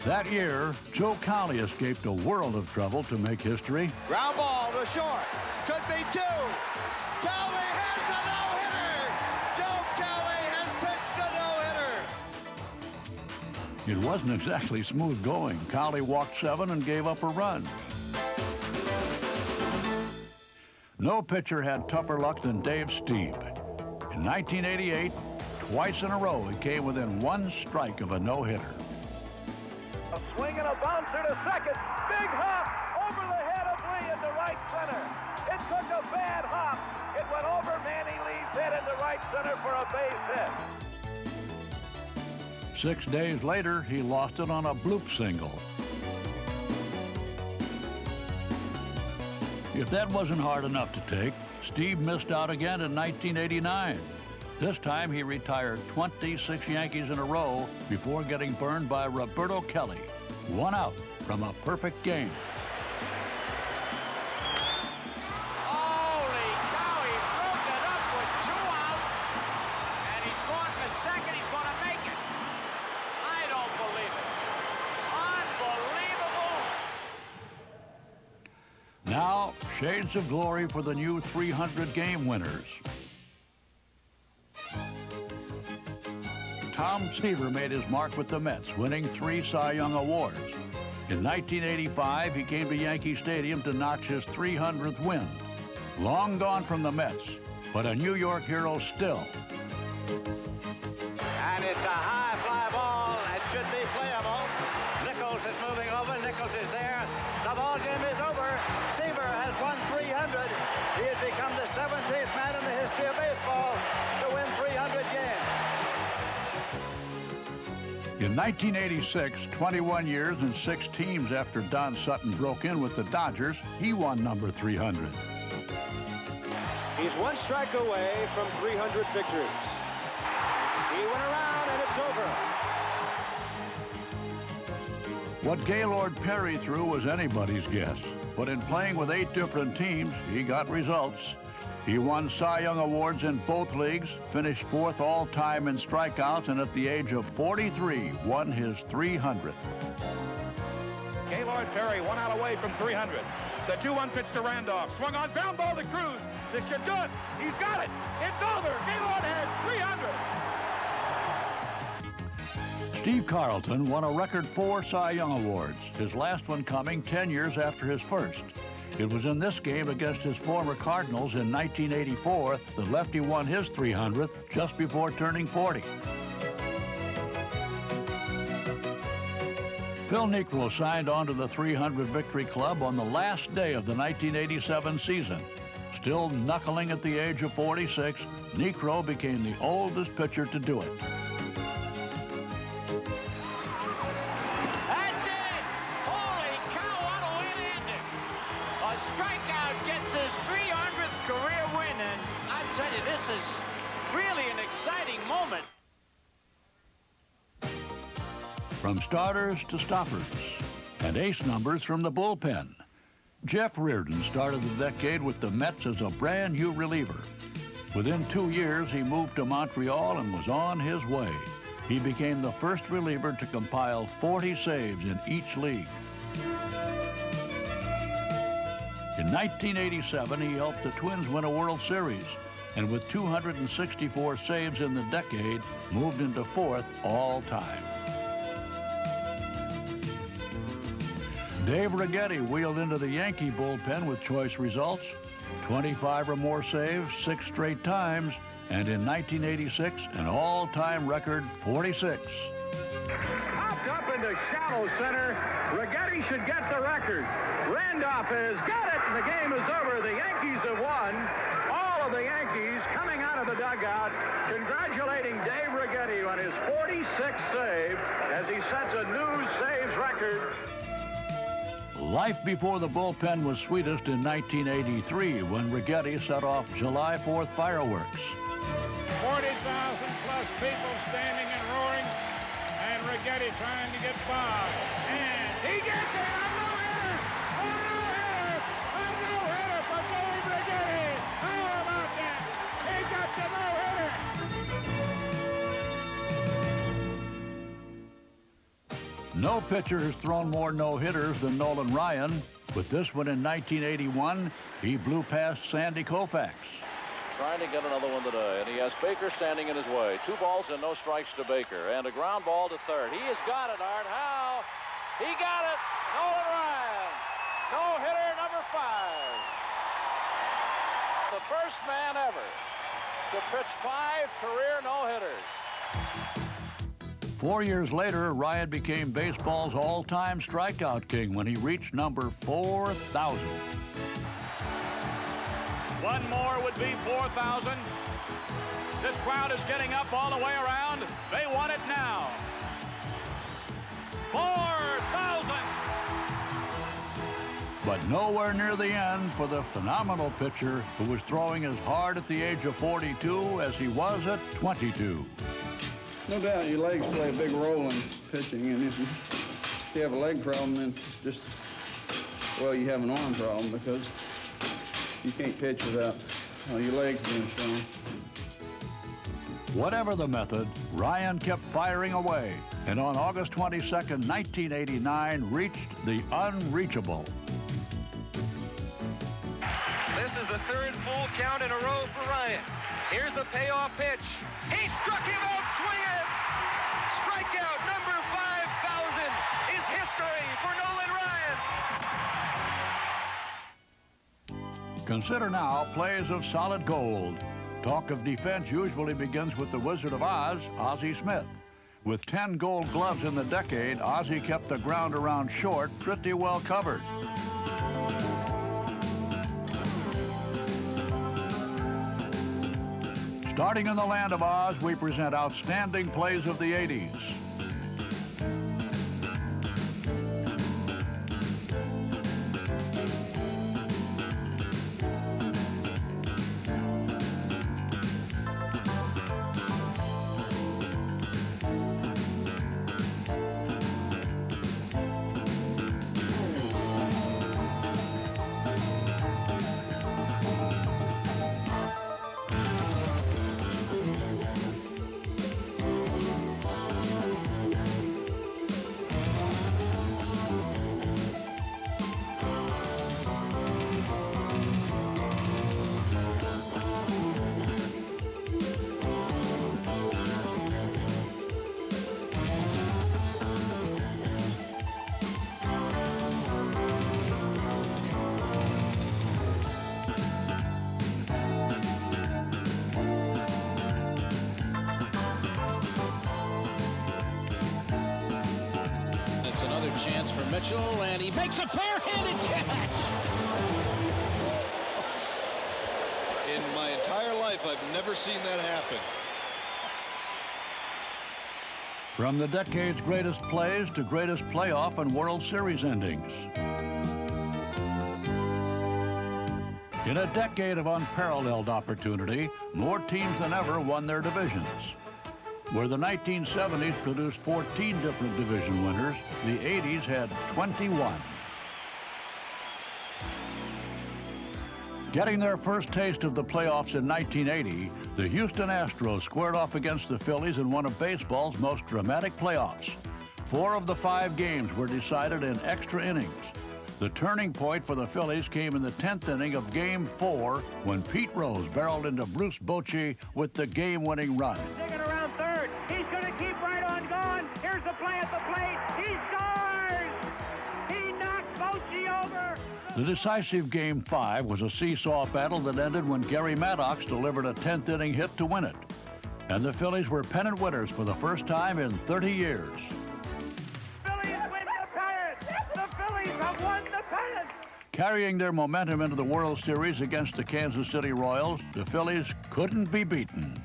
S2: it.
S1: That year, Joe Cowley escaped a world of trouble to make history.
S4: Ground ball to short. Could be two. Cowley has a no-hitter. Joe Cowley has pitched a no-hitter.
S1: It wasn't exactly smooth going. Cowley walked 7 and gave up a run. No pitcher had tougher luck than Dave Stieb. In 1988, twice in a row, he came within one strike of a no-hitter.
S2: A swing and a bouncer to second. Big hop over the head of Lee into right center. It took a bad hop. It went over Mattingly's head into right center for a base hit.
S1: 6 days later, he lost it on a bloop single. If that wasn't hard enough to take, Steve missed out again in 1989. This time he retired 26 Yankees in a row before getting burned by Roberto Kelly. 1 out from a perfect game.
S3: Holy cow, he broke it up with 2 outs, and he's going for second. He's going to make it. I don't believe it. Unbelievable.
S1: Now, shades of glory for the new 300-game winners. Tom Seaver made his mark with the Mets, winning 3 Cy Young Awards. In 1985, he came to Yankee Stadium to notch his 300th win. Long gone from the Mets, but a New York hero still.
S3: And it's a high fly ball. It should be playable. Nichols is moving over. Nichols is there. The ball game is over. Seaver has won 300. He has become the 17th man in the history of baseball to win 300 games.
S1: In 1986, 21 years and 6 teams after Don Sutton broke in with the Dodgers, he won number 300.
S10: He's one strike away from 300 victories. He went around and it's over.
S1: What Gaylord Perry threw was anybody's guess, but in playing with 8 different teams, he got results. He won Cy Young awards in both leagues, finished 4th all-time in strikeouts, and at the age of 43, won his 300th.
S2: Gaylord Perry 1 out away from 300. The 2-1 pitch to Randolph. Swung on, ground ball to Carew. This should good. He's got it. It's over. Gaylord has 300.
S1: Steve Carlton won a record 4 Cy Young awards, his last one coming 10 years after his first. It was in this game against his former Cardinals in 1984 that Lefty won his 300th just before turning 40. Phil Niekro signed on to the 300 Victory Club on the last day of the 1987 season. Still knuckling at the age of 46, Niekro became the oldest pitcher to do it.
S23: That's it! Holy cow, what a win ending! A strikeout gets his 300th career win, and I tell you, this is really an exciting moment.
S1: From starters to stoppers, and ace numbers from the bullpen. Jeff Reardon started the decade with the Mets as a brand new reliever. Within 2 years, he moved to Montreal and was on his way. He became the first reliever to compile 40 saves in each league. In 1987, he helped the Twins win a World Series, and with 264 saves in the decade, moved into 4th all-time. Dave Righetti wheeled into the Yankee bullpen with choice results, 25 or more saves 6 straight times, and in 1986, an all-time record 46.
S2: Popped up into shallow center. Righetti should get the record. Randolph has got it, and the game is over. The Yankees have won. All of the Yankees coming out of the dugout, congratulating Dave Righetti on his 46th save as he sets a new saves record.
S1: Life before the bullpen was sweetest in 1983 when Righetti set off July 4th fireworks.
S2: 40,000 plus people standing and roaring, and Righetti trying to get by. And he gets it! A no-hitter! A no-hitter! A no-hitter for Dave Righetti! How about that? He got the no-hitter!
S1: No pitcher has thrown more no-hitters than Nolan Ryan. With this one in 1981, he blew past Sandy Koufax.
S11: Trying to get another one today, and he has Baker standing in his way. 2 balls and no strikes to Baker, and a ground ball to third. He has got it, Art. How? He got it! Nolan Ryan! No-hitter number 5. The first man ever to pitch 5 career no-hitters.
S1: 4 years later, Ryan became baseball's all-time strikeout king when he reached number 4,000.
S2: One more would be 4,000. This crowd is getting up all the way around. They want it now. 4,000!
S1: But nowhere near the end for the phenomenal pitcher who was throwing as hard at the age of 42 as he was at 22.
S12: No doubt your legs play a big role in pitching, and if you have a leg problem, then just, well, you have an arm problem because you can't pitch without your legs being strong.
S1: Whatever the method, Ryan kept firing away, and on August 22nd, 1989, reached the unreachable.
S3: This is the 3rd full count in a row for Ryan. Here's the payoff pitch. He struck him out swinging. Strikeout number 5,000 is history for Nolan Ryan.
S1: Consider now plays of solid gold. Talk of defense usually begins with the Wizard of Oz, Ozzie Smith. With 10 gold gloves in the decade, Ozzie kept the ground around short pretty well covered. Starting in the land of Oz, we present outstanding plays of the 80s.
S8: Chance for Mitchell, and he makes a bare-handed catch.
S5: In my entire life, I've never seen that happen.
S1: From the decade's greatest plays to greatest playoff and World Series endings. In a decade of unparalleled opportunity, more teams than ever won their divisions. Where the 1970s produced 14 different division winners, the 80s had 21. Getting their first taste of the playoffs in 1980, the Houston Astros squared off against the Phillies in one of baseball's most dramatic playoffs. 4 of the 5 games were decided in extra innings. The turning point for the Phillies came in the 10th inning of Game 4 when Pete Rose barreled into Bruce Bochy with the game-winning run.
S22: Third. He's going to keep right on going. Here's the play at the plate. He scores! He knocks Bochy over.
S1: The decisive Game 5 was a seesaw battle that ended when Gary Maddox delivered a 10th inning hit to win it. And the Phillies were pennant winners for the first time in 30 years.
S22: Phillies win the pennant! The Phillies have won the pennant!
S1: Carrying their momentum into the World Series against the Kansas City Royals, the Phillies couldn't be beaten.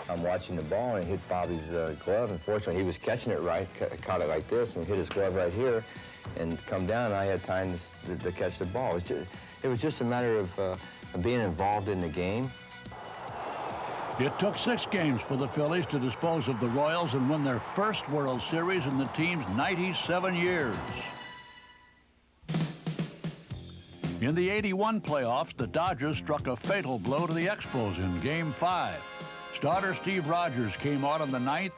S13: I'm watching the ball, and it hit Bobby's glove. Unfortunately, he was catching it right, caught it like this, and hit his glove right here, and come down, and I had time to catch the ball. It was just a matter of being involved in the game.
S1: It took 6 games for the Phillies to dispose of the Royals and win their first World Series in the team's 97 years. In the 81 playoffs, the Dodgers struck a fatal blow to the Expos in Game 5. Starter Steve Rogers came out on the 9th,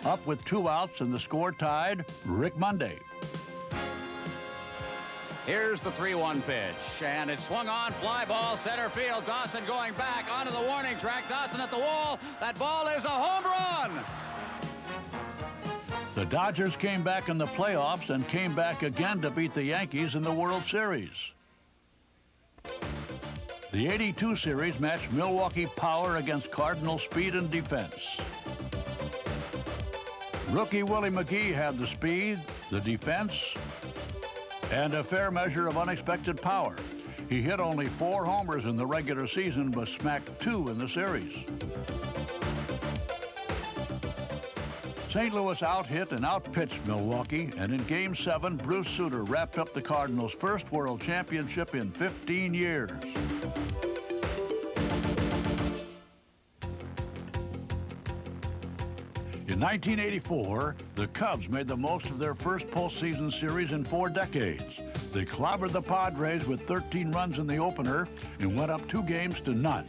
S1: up with 2 outs, and the score tied Rick Monday.
S8: Here's the 3-1 pitch, and it's swung on, fly ball, center field. Dawson going back onto the warning track. Dawson at the wall. That ball is a home run.
S1: The Dodgers came back in the playoffs and came back again to beat the Yankees in the World Series. The 82 series matched Milwaukee power against Cardinal speed and defense. Rookie Willie McGee had the speed, the defense, and a fair measure of unexpected power. He hit only 4 homers in the regular season, but smacked 2 in the series. St. Louis out-hit and out-pitched Milwaukee, and in Game 7, Bruce Sutter wrapped up the Cardinals' first World Championship in 15 years. In 1984, the Cubs made the most of their first postseason series in 4 decades. They clobbered the Padres with 13 runs in the opener and went up 2-0.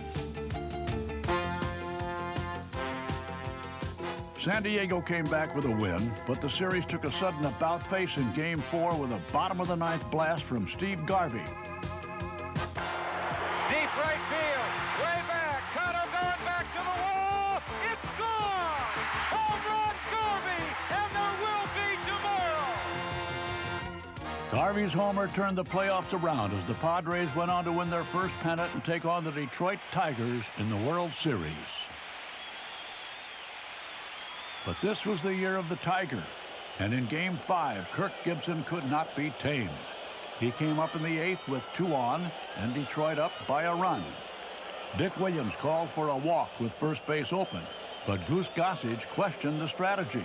S1: San Diego came back with a win, but the series took a sudden about-face in Game 4 with a bottom-of-the-9th blast from Steve Garvey.
S22: Deep right field, way back, Cutter going back to the wall, it's gone!
S1: Garvey's homer turned the playoffs around as the Padres went on to win their first pennant and take on the Detroit Tigers in the World Series. But this was the year of the Tiger, and in Game 5, Kirk Gibson could not be tamed. He came up in the 8th with 2 on, and Detroit up by a run. Dick Williams called for a walk with first base open, but Goose Gossage questioned the strategy.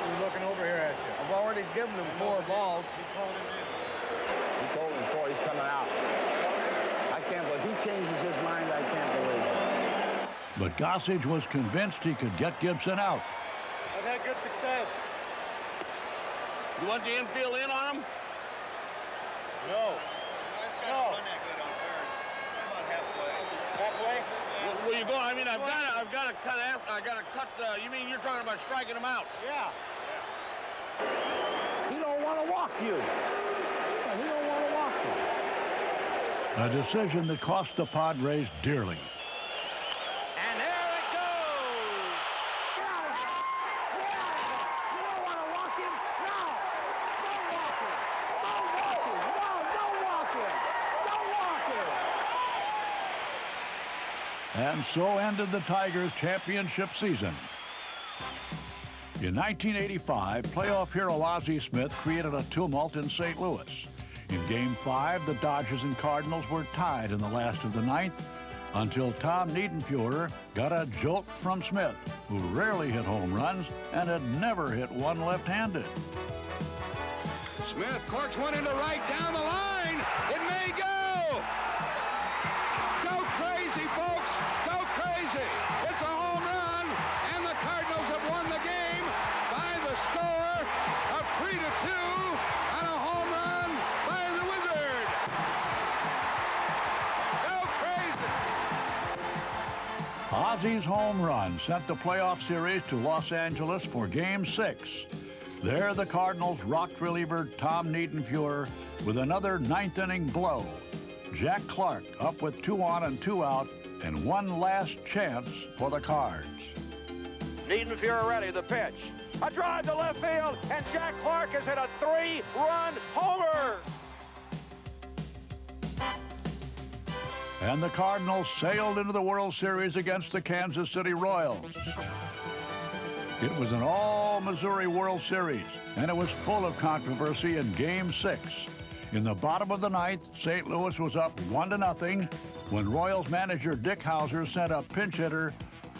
S6: He's looking over here at you.
S14: I've already given him 4 balls.
S6: He called him in.
S14: He told him 4. He's coming out. I can't believe he changes his mind. I can't believe it.
S1: But Gossage was convinced he could get Gibson out.
S6: I've had good success.
S14: You want the infield in on him?
S6: No.
S25: No. Run that good on third. About halfway.
S6: Halfway?
S14: Where you going? I mean, I've got to cut after. I got to cut. You mean you're talking about striking him out?
S6: Yeah.
S14: He don't want to walk you. He don't want to walk you.
S1: A decision that cost the Padres dearly.
S6: And there it goes.
S22: Get out of here. Get out of here. You don't want to walk him? No. Don't walk him. Don't walk him. No, don't walk him. Don't walk him.
S1: And so ended the Tigers' championship season. In 1985, playoff hero Ozzie Smith created a tumult in St. Louis. In Game 5, the Dodgers and Cardinals were tied in the last of the 9th until Tom Niedenfuer got a jolt from Schmidt, who rarely hit home runs and had never hit one left-handed.
S4: Smith corks one into right down the line. It may go. Go crazy, folks. Go crazy. It's a home run, and the Cardinals have won the game by the score of 3-2 on a home run by the Wizard. Go crazy.
S1: Ozzie's home run sent the playoff series to Los Angeles for Game 6. There, the Cardinals rocked reliever Tom Niedenfuer with another 9th-inning blow. Jack Clark up with 2 on and 2 out, and one last chance for the Cards.
S3: Niedenfuer ready, the pitch. A drive to left field, and Jack Clark has hit a 3-run homer.
S1: And the Cardinals sailed into the World Series against the Kansas City Royals. It was an all-Missouri World Series, and it was full of controversy in Game 6. In the bottom of the 9th, St. Louis was up 1-0 when Royals manager Dick Hauser sent a pinch hitter,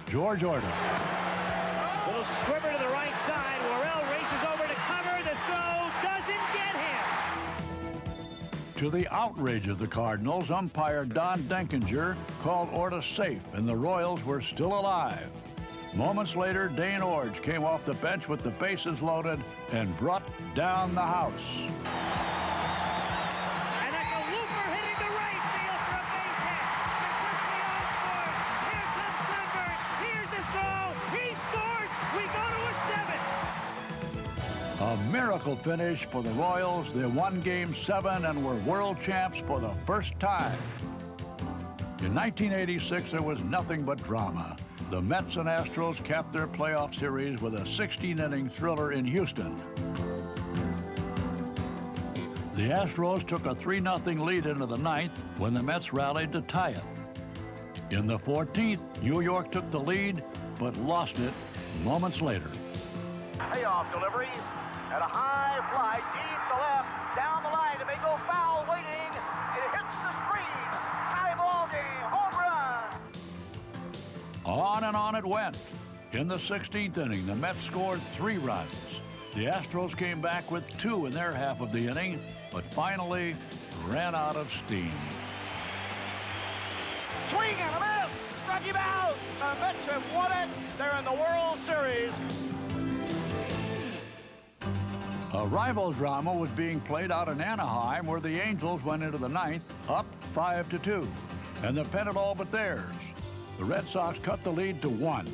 S1: George Orton.
S22: Little squibber to the right side. Worrell races over to cover. The throw doesn't get him.
S1: To the outrage of the Cardinals, umpire Don Denkinger called Orta safe, and the Royals were still alive. Moments later, Dane Orge came off the bench with the bases loaded and brought down the house.
S22: And that's a looper hitting the right field for a base hit. They're quickly on score. Here comes Sunburn. Here's the throw. He scores. We go to a 7.
S1: A miracle finish for the Royals. They won Game 7 and were world champs for the first time. In 1986, there was nothing but drama. The Mets and Astros capped their playoff series with a 16-inning thriller in Houston. The Astros took a 3-0 lead into the 9th when the Mets rallied to tie it. In the 14th, New York took the lead, but lost it moments later.
S3: Payoff delivery at a high fly, deep to left, down the line. It may go foul, waiting. It hits the screen. Tie ball game, home run.
S1: On and on it went. In the 16th inning, the Mets scored 3 runs. The Astros came back with 2 in their half of the inning, but finally ran out of steam.
S3: Swing and a miss. Struck him out. The Mets have won it. They're in the World Series.
S1: A rival drama was being played out in Anaheim, where the Angels went into the 9th up 5-2, and the pennant all but theirs. The Red Sox cut the lead to 1.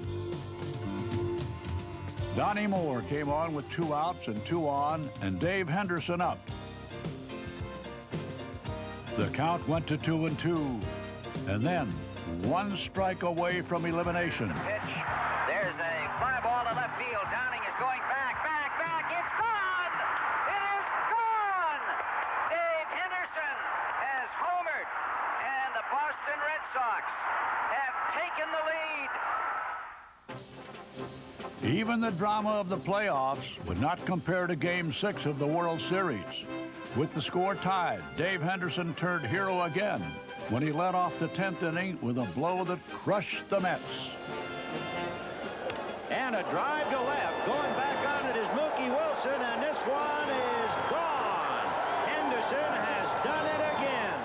S1: Donnie Moore came on with 2 outs and 2 on, and Dave Henderson up. The count went to 2-2, and then 1 strike away from elimination.
S22: Pitch. There's a fly ball to left field. Downing is going back. It's gone.
S1: Even the drama of the playoffs would not compare to Game 6 of the World Series. With the score tied, Dave Henderson turned hero again when he led off the 10th inning with a blow that crushed the Mets.
S3: And a drive to left. Going back on it is Mookie Wilson, and this one is gone. Henderson has done it again.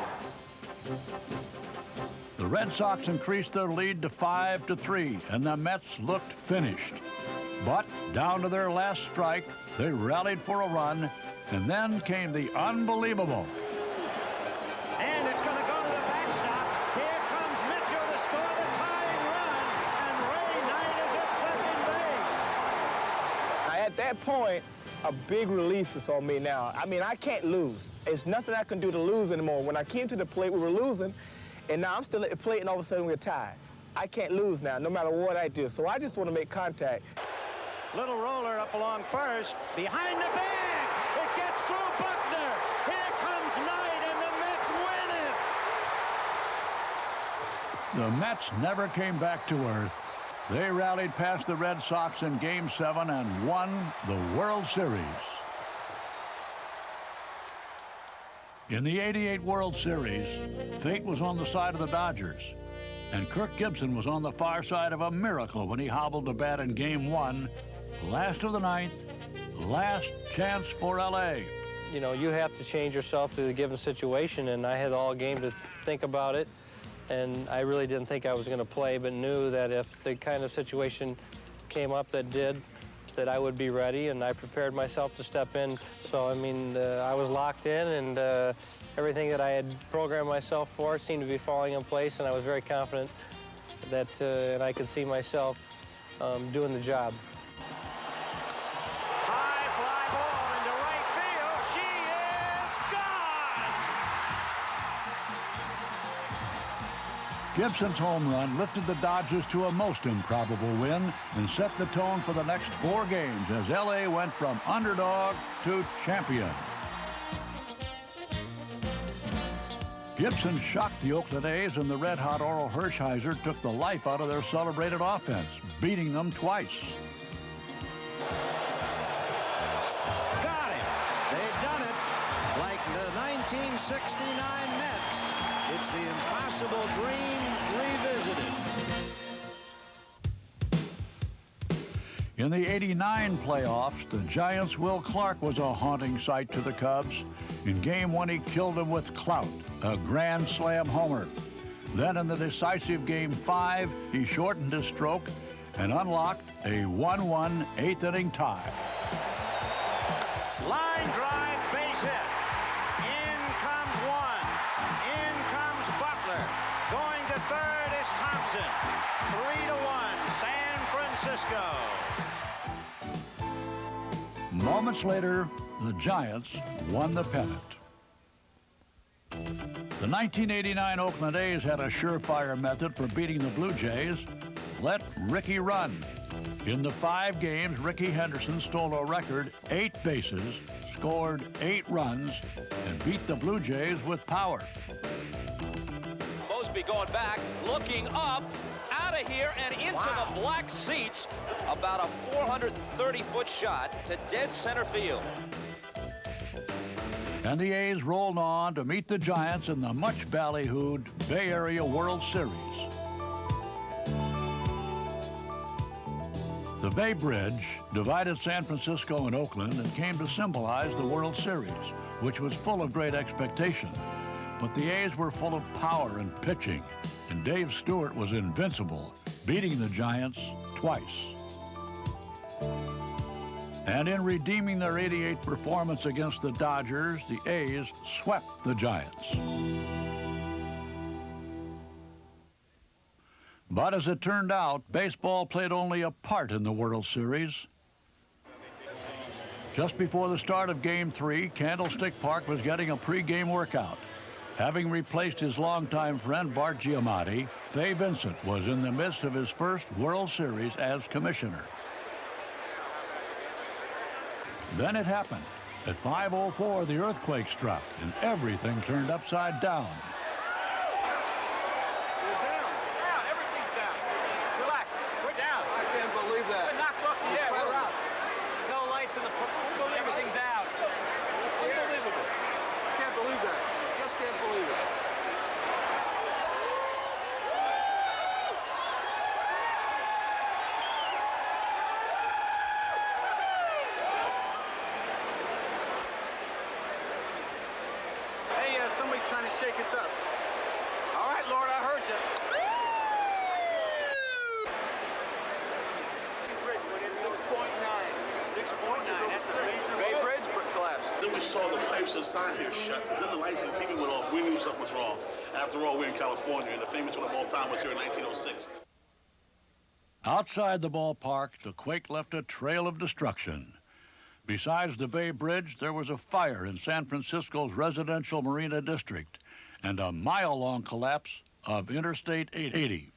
S1: The Red Sox increased their lead to 5-3, and the Mets looked finished. But down to their last strike, they rallied for a run, and then came the unbelievable.
S3: And it's going to go to the backstop. Here comes Mitchell to score the tying run, and Ray Knight is at second base.
S15: Now, at that point, a big relief is on me now. I mean, I can't lose. There's nothing I can do to lose anymore. When I came to the plate, we were losing, and now I'm still at the plate, and all of a sudden we're tied. I can't lose now, no matter what I do. So I just want to make contact.
S3: Little roller up along first, behind the bag. It gets through Buckner. Here comes Knight, and the Mets win it.
S1: The Mets never came back to earth. They rallied past the Red Sox in Game 7 and won the World Series. In the '88 World Series, fate was on the side of the Dodgers, and Kirk Gibson was on the far side of a miracle when he hobbled to bat in Game 1, last of the ninth, last chance for LA.
S16: You know, you have to change yourself to the given situation, and I had all game to think about it, and I really didn't think I was going to play, but knew that if the kind of situation came up that I would be ready, and I prepared myself to step in. So, I mean, I was locked in, and everything that I had programmed myself for seemed to be falling in place, and I was very confident that and I could see myself doing the job.
S3: High fly ball into right field. She is gone.
S1: Gibson's home run lifted the Dodgers to a most improbable win and set the tone for the next 4 games as LA went from underdog to champion. Gibson shocked the Oakland A's, and the red-hot Oral Hershiser took the life out of their celebrated offense, beating them twice.
S3: Got it. They've done it like the 1969 Mets. It's the impossible dream revisited.
S1: In the '89 playoffs, the Giants' Will Clark was a haunting sight to the Cubs. In Game 1, he killed them with clout, a grand slam homer. Then in the decisive Game 5, he shortened his stroke and unlocked a 1-1 8th-inning tie.
S3: Line drive, base hit. In comes one. In comes Buckner. Going to third is Thompson. 3-1, San Francisco.
S1: Moments later, the Giants won the pennant. The 1989 Oakland A's had a surefire method for beating the Blue Jays: let Ricky run. In the 5 games, Ricky Henderson stole a record 8 bases, scored 8 runs, and beat the Blue Jays with power.
S17: Mosby going back, looking up, out of here and into the black seats. About a 430-foot shot to dead center field.
S1: And the A's rolled on to meet the Giants in the much ballyhooed Bay Area World Series. The Bay Bridge divided San Francisco and Oakland and came to symbolize the World Series, which was full of great expectation. But the A's were full of power and pitching, and Dave Stewart was invincible, beating the Giants twice. And in redeeming their '88 performance against the Dodgers, the A's swept the Giants. But as it turned out, baseball played only a part in the World Series. Just before the start of Game 3, Candlestick Park was getting a pregame workout. Having replaced his longtime friend Bart Giamatti, Fay Vincent was in the midst of his first World Series as commissioner. Then it happened. At 5:04, the earthquake struck, and everything turned upside down.
S17: We're down. Everything's down. Relax. We're down.
S4: I can't believe that.
S17: We're knocked off the
S14: trying to shake us up. All right, Lord, I heard you. 6.9. 6.9. That's a major Bay Bridge collapse.
S18: Then we saw the pipes inside here shut. Then the lights on the TV went off. We knew something was wrong. After all, we're in California, and the famous one of all time was here in 1906.
S1: Outside the ballpark, the quake left a trail of destruction. Besides the Bay Bridge, there was a fire in San Francisco's residential marina district and a mile-long collapse of Interstate 880.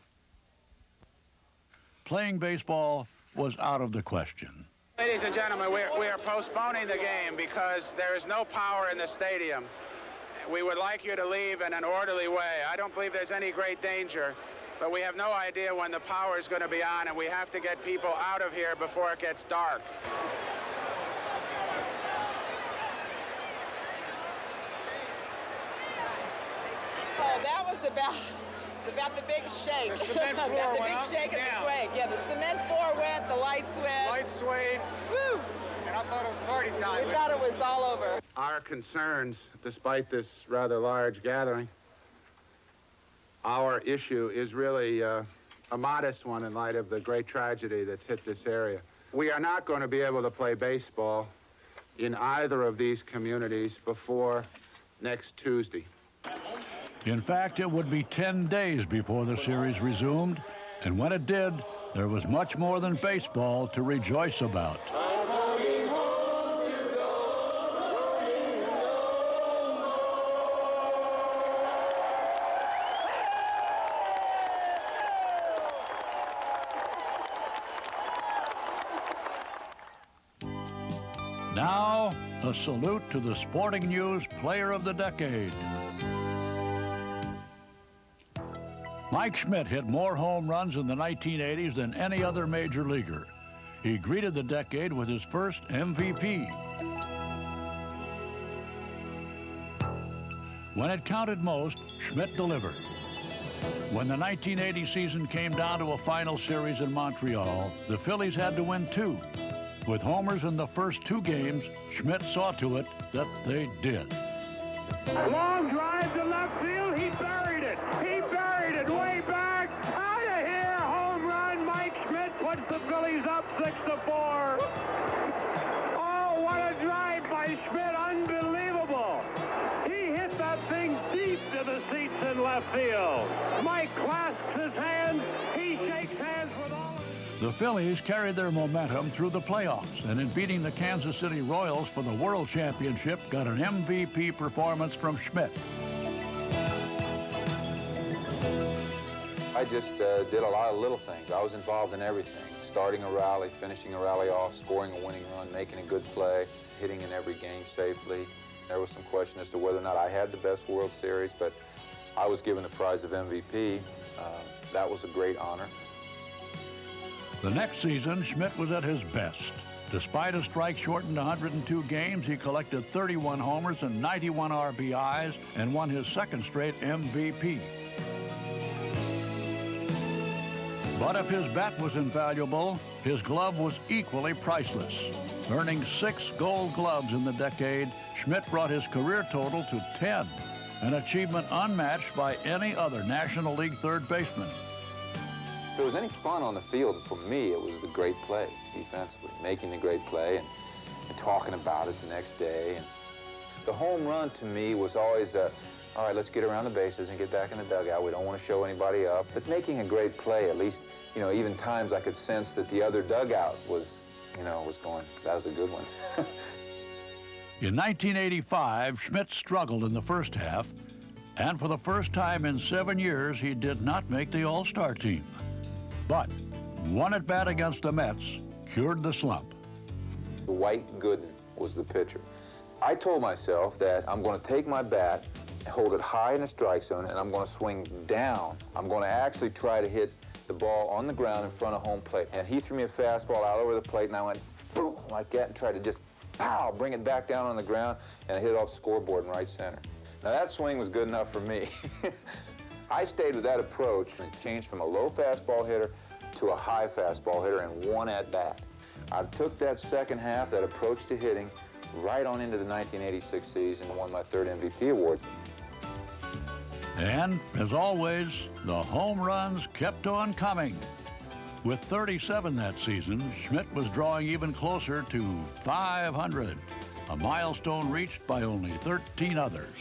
S1: Playing baseball was out of the question.
S14: Ladies and gentlemen, we are postponing the game because there is no power in the stadium. We would like you to leave in an orderly way. I don't believe there's any great danger, but we have no idea when the power is going to be on, and we have to get people out of here before it gets dark.
S19: Oh, that was about the big shake.
S14: The cement floor
S19: about the
S14: went
S19: big
S14: up
S19: shake
S14: and
S19: of
S14: down.
S19: the quake. Yeah, the cement floor went, the lights went.
S14: Lights swayed.
S19: Woo!
S14: And I thought it was party time.
S19: We thought it was all over.
S14: Our concerns, despite this rather large gathering, our issue is really a modest one in light of the great tragedy that's hit this area. We are not going to be able to play baseball in either of these communities before next Tuesday.
S1: In fact, it would be 10 days before the series resumed, and when it did, there was much more than baseball to rejoice about. Now, a salute to the Sporting News Player of the Decade. Mike Schmidt hit more home runs in the 1980s than any other major leaguer. He greeted the decade with his first MVP. When it counted most, Schmidt delivered. When the 1980 season came down to a final series in Montreal, the Phillies had to win 2. With homers in the first 2 games, Schmidt saw to it that they did.
S22: Long drive to left field. He buried it. He buried it way back. Out of here. Home run. Mike Schmidt puts the Phillies up 6-4. Oh, what a drive by Schmidt. Unbelievable. He hit that thing deep to the seats in left field. Mike clasps his hands. He shakes hands with all of them.
S1: The Phillies carried their momentum through the playoffs, and in beating the Kansas City Royals for the World Championship, got an MVP performance from Schmidt.
S20: I just did a lot of little things. I was involved in everything. Starting a rally, finishing a rally off, scoring a winning run, making a good play, hitting in every game safely. There was some question as to whether or not I had the best World Series, but I was given the prize of MVP. That was a great honor.
S1: The next season, Schmidt was at his best. Despite a strike-shortened 102 games, he collected 31 homers and 91 RBIs and won his second straight MVP. But if his bat was invaluable, his glove was equally priceless. Earning 6 Gold Gloves in the decade, Schmidt brought his career total to 10, an achievement unmatched by any other National League third baseman.
S20: If there was any fun on the field, for me, it was the great play defensively, making the great play and talking about it the next day. And the home run to me was always all right, let's get around the bases and get back in the dugout. We don't want to show anybody up. But making a great play, at least, you know, even times I could sense that the other dugout was, you know, was going, that was a good one.
S1: In 1985, Schmidt struggled in the first half, and for the first time in 7 years, he did not make the All-Star team. But one at-bat against the Mets cured the slump.
S20: Dwight Gooden was the pitcher. I told myself that I'm going to take my bat, hold it high in the strike zone, and I'm going to swing down. I'm going to actually try to hit the ball on the ground in front of home plate. And he threw me a fastball out over the plate, and I went boom like that and tried to just pow, bring it back down on the ground, and I hit it off the scoreboard in right center. Now that swing was good enough for me. I stayed with that approach and changed from a low fastball hitter to a high fastball hitter in one at-bat. I took that second half, that approach to hitting, right on into the 1986 season and won my third MVP award.
S1: And, as always, the home runs kept on coming. With 37 that season, Schmidt was drawing even closer to 500, a milestone reached by only 13 others.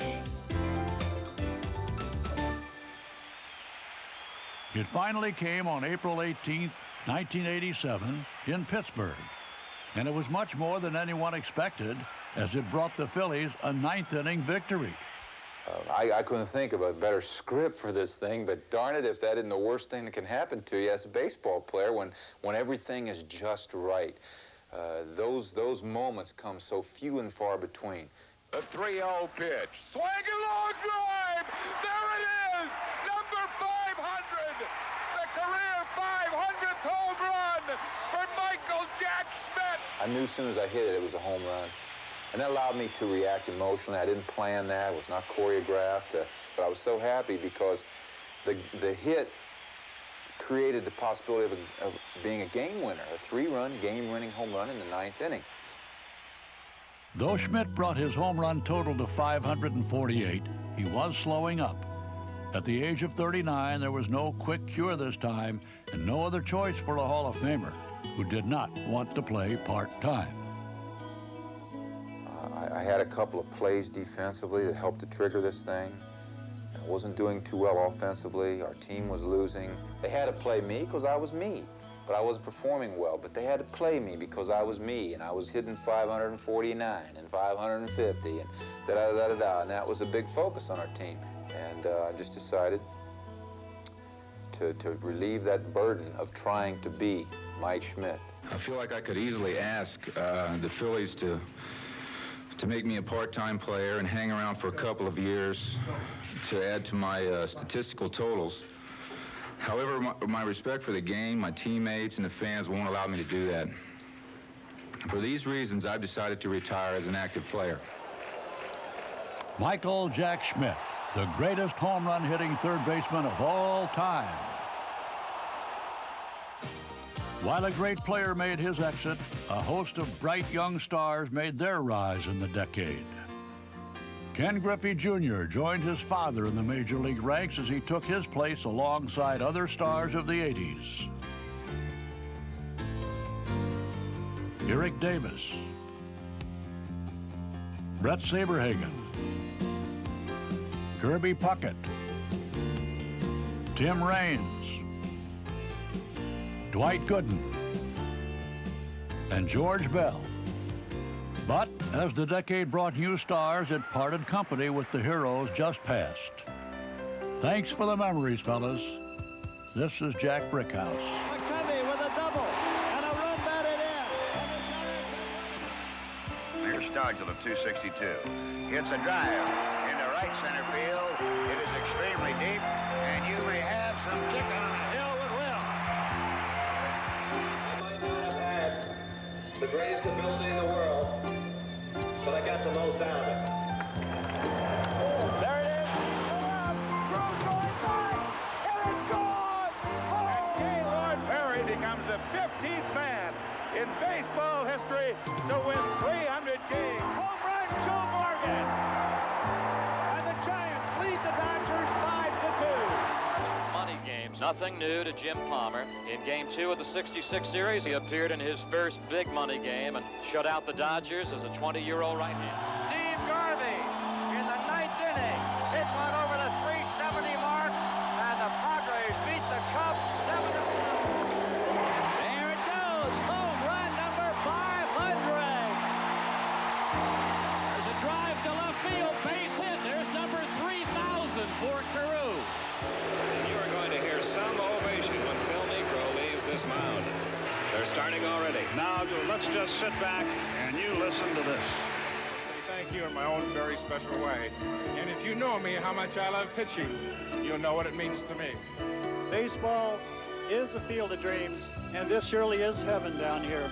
S1: It finally came on April 18th, 1987, in Pittsburgh. And it was much more than anyone expected, as it brought the Phillies a ninth-inning victory.
S20: I couldn't think of a better script for this thing, but darn it, if that isn't the worst thing that can happen to you as a baseball player when everything is just right. Those moments come so few and far between.
S4: The 3-0 pitch. Swing and long drive. There it is. Number 500. The career 500th home run for Michael Jack Schmidt.
S20: I knew as soon as I hit it, it was a home run. And that allowed me to react emotionally. I didn't plan that. It was not choreographed. But I was so happy because the hit created the possibility of being a game winner, a 3-run game-winning home run in the 9th inning.
S1: Though Schmidt brought his home run total to 548, he was slowing up. At the age of 39, there was no quick cure this time and no other choice for a Hall of Famer who did not want to play part-time.
S20: I had a couple of plays defensively that helped to trigger this thing. I wasn't doing too well offensively. Our team was losing. They had to play me because I was me, but I wasn't performing well. But they had to play me because I was me, and I was hitting 549 and 550 and da-da-da-da-da, and that was a big focus on our team. And I just decided to relieve that burden of trying to be Mike Schmidt.
S7: I feel like I could easily ask the Phillies to make me a part-time player and hang around for a couple of years to add to my statistical totals. However, my respect for the game, my teammates, and the fans won't allow me to do that. For these reasons, I've decided to retire as an active player.
S1: Michael Jack Schmidt, the greatest home run hitting third baseman of all time. While a great player made his exit, a host of bright young stars made their rise in the decade. Ken Griffey Jr. joined his father in the major league ranks as he took his place alongside other stars of the 80s. Eric Davis, Brett Saberhagen, Kirby Puckett, Tim Raines, Dwight Gooden, and George Bell. But as the decade brought new stars, it parted company with the heroes just past. Thanks for the memories, fellas. This is Jack Brickhouse.
S3: McCovey with a double and a run batted in.
S9: Here's Stargell at 262. Hits a drive into right center field. It is extremely deep, and you may have some chicken on a hill with Will.
S10: I might not have had the greatest ability in the world, but I got the most out of it.
S3: There it is. Cruz going back, and it's gone.
S2: And Gaylord Perry becomes the 15th man in baseball history to win 300 games.
S3: Home run, Joe Morgan. And the Giants lead the Dodgers 5-2.
S11: Money games, nothing new to Jim Palmer. In Game 2 of the '66 series, he appeared in his first big money game and shut out the Dodgers as a 20-year-old right-hander.
S3: Steve Garvey in the 9th inning. Hits one over the 370 mark, and the Padres beat the Cubs 7-1. There it goes. Home run number 500. There's a drive to left field. Base hit. There's number 3,000 for Carew.
S21: You are going to hear some ovation when Phil Negro leaves this mound. They're starting already.
S2: Now, let's just sit back and you listen to this. Say thank you in my own very special way. And if you know me, how much I love pitching, you'll know what it means to me.
S24: Baseball is a field of dreams, and this surely is heaven down here.